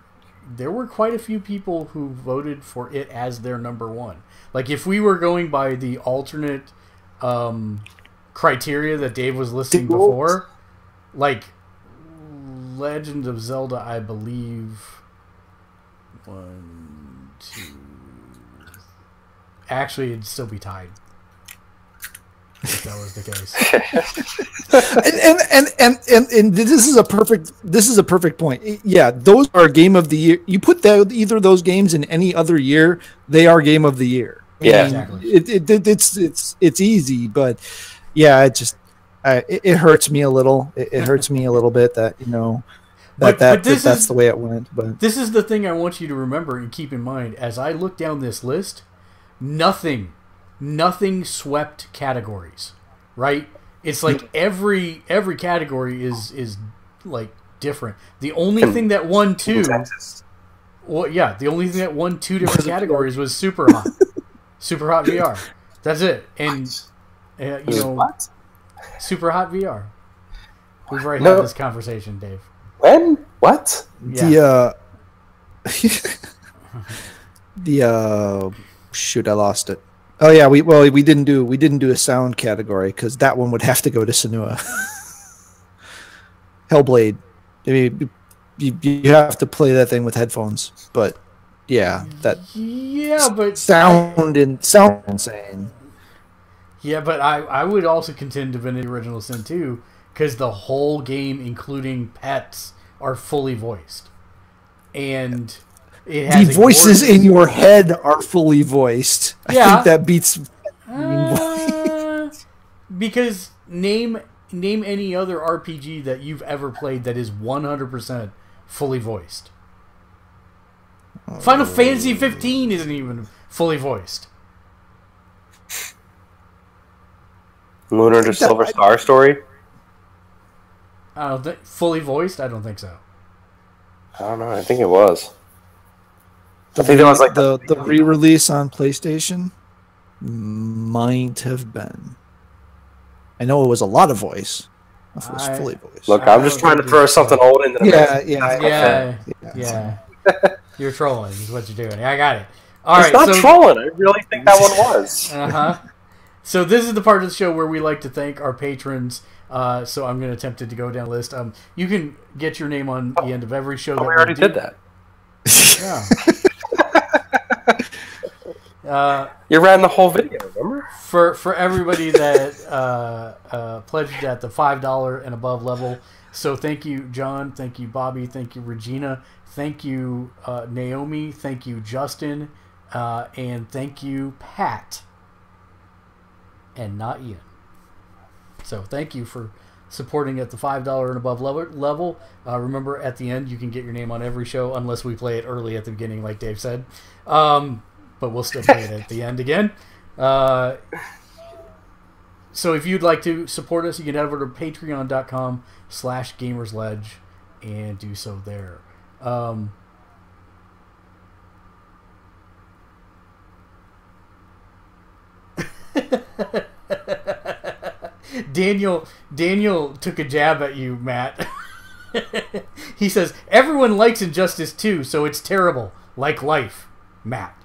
quite a few people who voted for it as their number one. Like if we were going by the alternate criteria that Dave was listing before, like Legend of Zelda, I believe 1, 2. Actually, it'd still be tied. If that was the case. and this is a perfect point. Yeah, those are game of the year. You put either of those games in any other year, they are game of the year. Yeah, exactly. It's easy, but yeah, it hurts me a little. It hurts me a little bit that that's the way it went. But this is the thing I want you to remember and keep in mind as I look down this list. Nothing swept categories, right? It's like every category is like different. The only thing that won two, well, yeah, the only thing that won two different categories was Super Hot, Super Hot VR. That's it, and you know, What? Super Hot VR. We've already had this conversation, Dave. When? What? Yeah. Shoot, I lost it. Oh yeah, we didn't do a sound category because that one would have to go to Senua. Hellblade. I mean, you have to play that thing with headphones, but yeah, but sound insane. Yeah, but I would also contend Divinity Original Sin 2 because the whole game, including pets, are fully voiced, and it has the voices in your head are fully voiced. Yeah. I think that beats. Because name any other RPG that you've ever played that is 100% fully voiced. Final Fantasy 15 isn't even fully voiced. Lunar to Silver Star Story? I don't think fully voiced. I don't think so. I don't know. I think it was. I think that was like the re-release on PlayStation. Might have been. I know it was a lot lot of voice. It was fully voiced. Look, I'm just trying to throw something old into the mix. Yeah. You're trolling is what you're doing. I got it. All it's right, not trolling. I really think that one was. Uh-huh. So this is the part of the show where we like to thank our patrons. So I'm going to attempt to go down the list. You can get your name on the end of every show. We already did that. Yeah. You ran the whole video, remember? For everybody that pledged at the $5 and above level. So thank you, John. Thank you, Bobby. Thank you, Regina. Thank you, Naomi. Thank you, Justin. And thank you, Pat. And not Ian. So thank you for supporting at the $5 and above level. Remember, at the end, you can get your name on every show, unless we play it early at the beginning, like Dave said. But we'll still play it at the end again. So if you'd like to support us, you can head over to patreon.com/gamersledge and do so there. Daniel took a jab at you, Matt. He says, everyone likes Injustice 2, so it's terrible. Like life, Matt.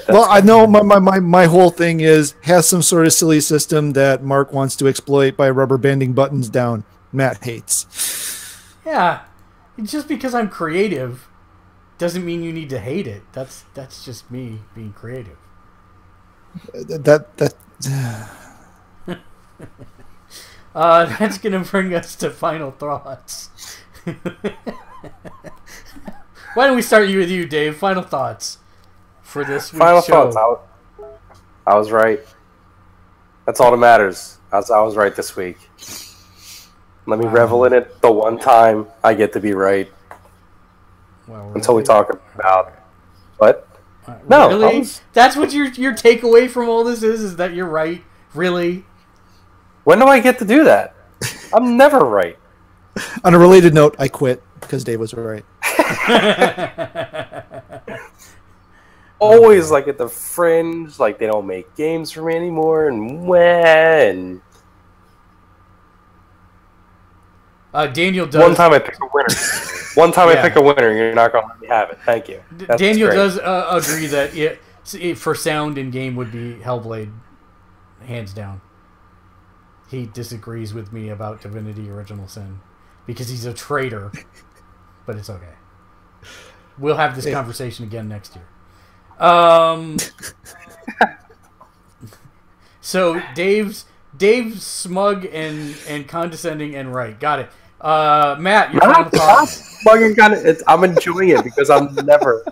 Well, I know my whole thing has some sort of silly system that Mark wants to exploit by rubber banding buttons down. Matt hates. Yeah, just because I'm creative doesn't mean you need to hate it. That's just me being creative. That's gonna bring us to final thoughts. Why don't we start with you, Dave? Final thoughts for this week's Final show. thoughts. I was right. That's all that matters. I was right this week. Let me revel in it the one time I get to be right. Well, until we talk about what? No, really? That's what your takeaway from all this is that you're right. Really? When do I get to do that? I'm never right. On a related note, I quit because Dave was right. Always like at the fringe, like they don't make games for me anymore, and when. Daniel does. One time I pick a winner. One time I pick a winner, you're not going to let me have it. Thank you. Daniel does agree that it for sound in game would be Hellblade, hands down. He disagrees with me about Divinity Original Sin because he's a traitor, but it's okay. We'll have this conversation again next year. So Dave's smug and condescending and right. Got it. Matt, your final thoughts. I'm enjoying it because I'm never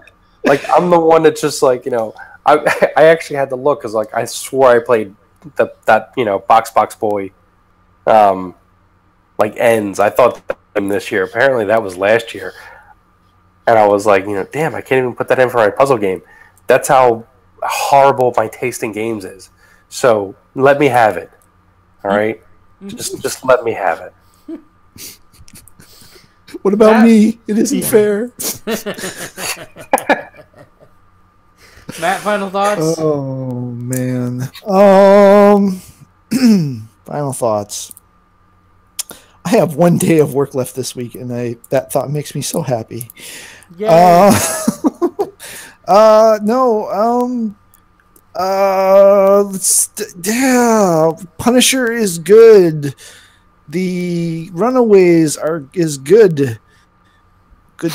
like I'm the one that's just like I actually had to look because like I swore I played that Box Boy like ends. I thought them this year. Apparently that was last year, and I was like damn, I can't even put that in for my puzzle game. That's how horrible my taste in games is. So let me have it. All right, just let me have it. What about me? It isn't fair. Matt, final thoughts? Oh, man. Final thoughts. I have one day of work left this week, and that thought makes me so happy. Yeah. Punisher is good. The Runaways is good. Good.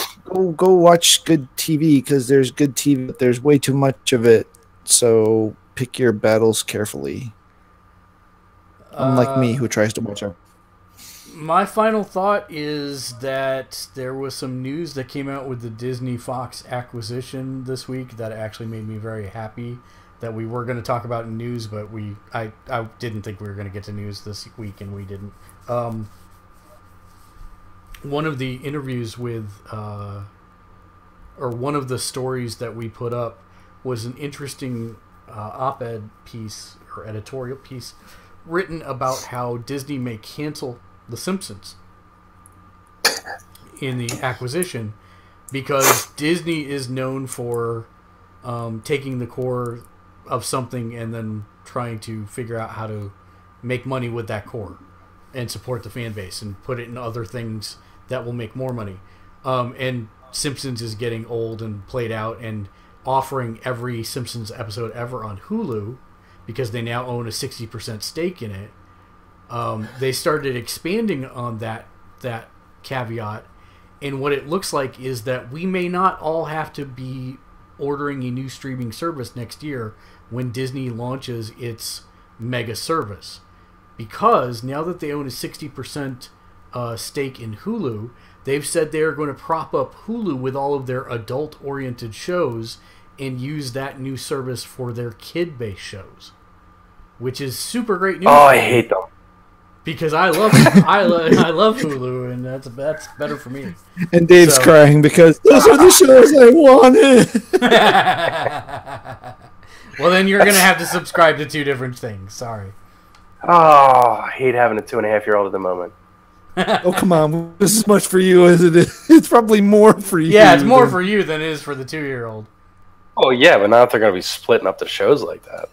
Go watch good TV because there's good TV, but there's way too much of it. So pick your battles carefully. Unlike me, who tries to watch them. My final thought is that there was some news that came out with the Disney Fox acquisition this week that actually made me very happy. That we were going to talk about in news, but I didn't think we were going to get to news this week, and we didn't. One of the interviews with, or one of the stories that we put up was an interesting op-ed piece or editorial piece written about how Disney may cancel The Simpsons in the acquisition because Disney is known for taking the core of something and then trying to figure out how to make money with that core and support the fan base and put it in other things that will make more money. And Simpsons is getting old and played out, and offering every Simpsons episode ever on Hulu because they now own a 60% stake in it. They started expanding on that caveat, and what it looks like is that we may not all have to be ordering a new streaming service next year when Disney launches its mega service. Because now that they own a 60% stake in Hulu, they've said they're going to prop up Hulu with all of their adult-oriented shows and use that new service for their kid-based shows, which is super great news. Oh, I hate them. Because I love love Hulu, and that's better for me. And Dave's crying because those are the shows I wanted. Well, then you're going to have to subscribe to two different things. Sorry. Oh, I hate having a 2.5-year-old at the moment. Oh, come on. This is much for you, isn't it? It's probably more for you. Yeah, it's more for you than it is for the 2-year-old. Oh, yeah, but not if they're going to be splitting up the shows like that.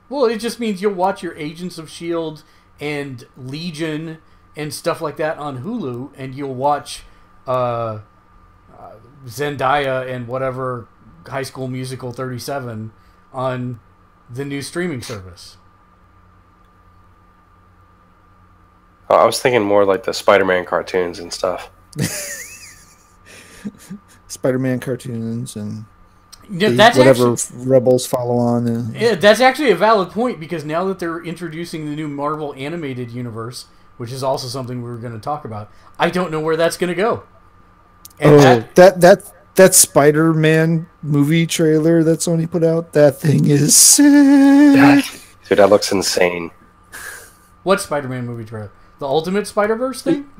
Well, it just means you'll watch your Agents of S.H.I.E.L.D. and Legion and stuff like that on Hulu, and you'll watch Zendaya and whatever High School Musical 37 on the new streaming service. Oh, I was thinking more like the Spider-Man cartoons and stuff. Spider-Man cartoons and whatever Rebels follow on. Yeah, that's actually a valid point because now that they're introducing the new Marvel animated universe, which is also something we were going to talk about, I don't know where that's going to go. And that Spider-Man movie trailer that Sony put out, that thing is sick. Dude, that looks insane. What Spider-Man movie trailer? The Ultimate Spider-Verse thing?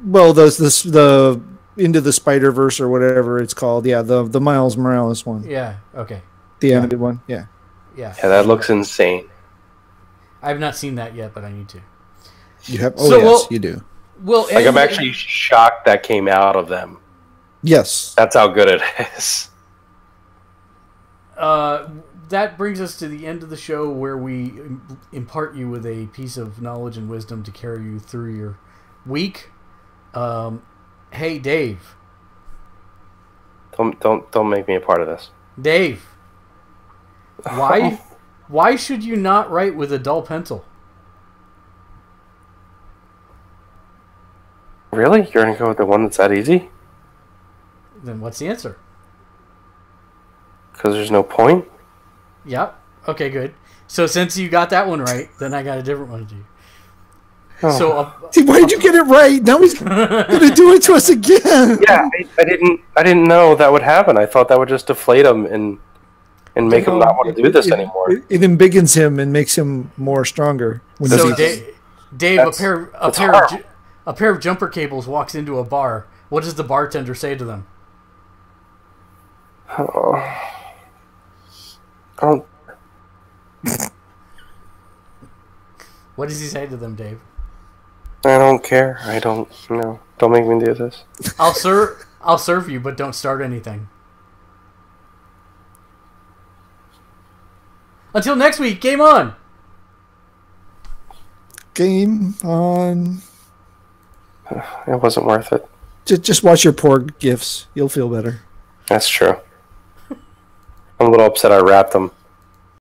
Well, the Into the Spider-Verse or whatever it's called. Yeah, the Miles Morales one. Yeah. Okay. The animated one. Yeah. Yeah. Yeah, that looks insane. I have not seen that yet, but I need to. You have? Oh, so yes, you do. Well, like I'm actually shocked that came out of them. Yes. That's how good it is. That brings us to the end of the show where we impart you with a piece of knowledge and wisdom to carry you through your week. Hey, Dave. Don't make me a part of this. Dave. Why should you not write with a dull pencil? Really? You're going to go with the one that's that easy? Then what's the answer? Because there's no point? Yep. Okay, good. So since you got that one right, then I got a different one to do. Oh. So see, why did you get it right? Now he's gonna do it to us again. Yeah, I didn't know that would happen. I thought that would just deflate him and make him not want to do this anymore. It embiggens him and makes him more stronger. So Dave, a pair of jumper cables walks into a bar. What does the bartender say to them? What does he say to them, Dave? I don't care. I don't know. Don't make me do this. I'll serve you, but don't start anything. Until next week, game on. Game on. It wasn't worth it. Just watch your poor gifts. You'll feel better. That's true. I'm a little upset I wrapped them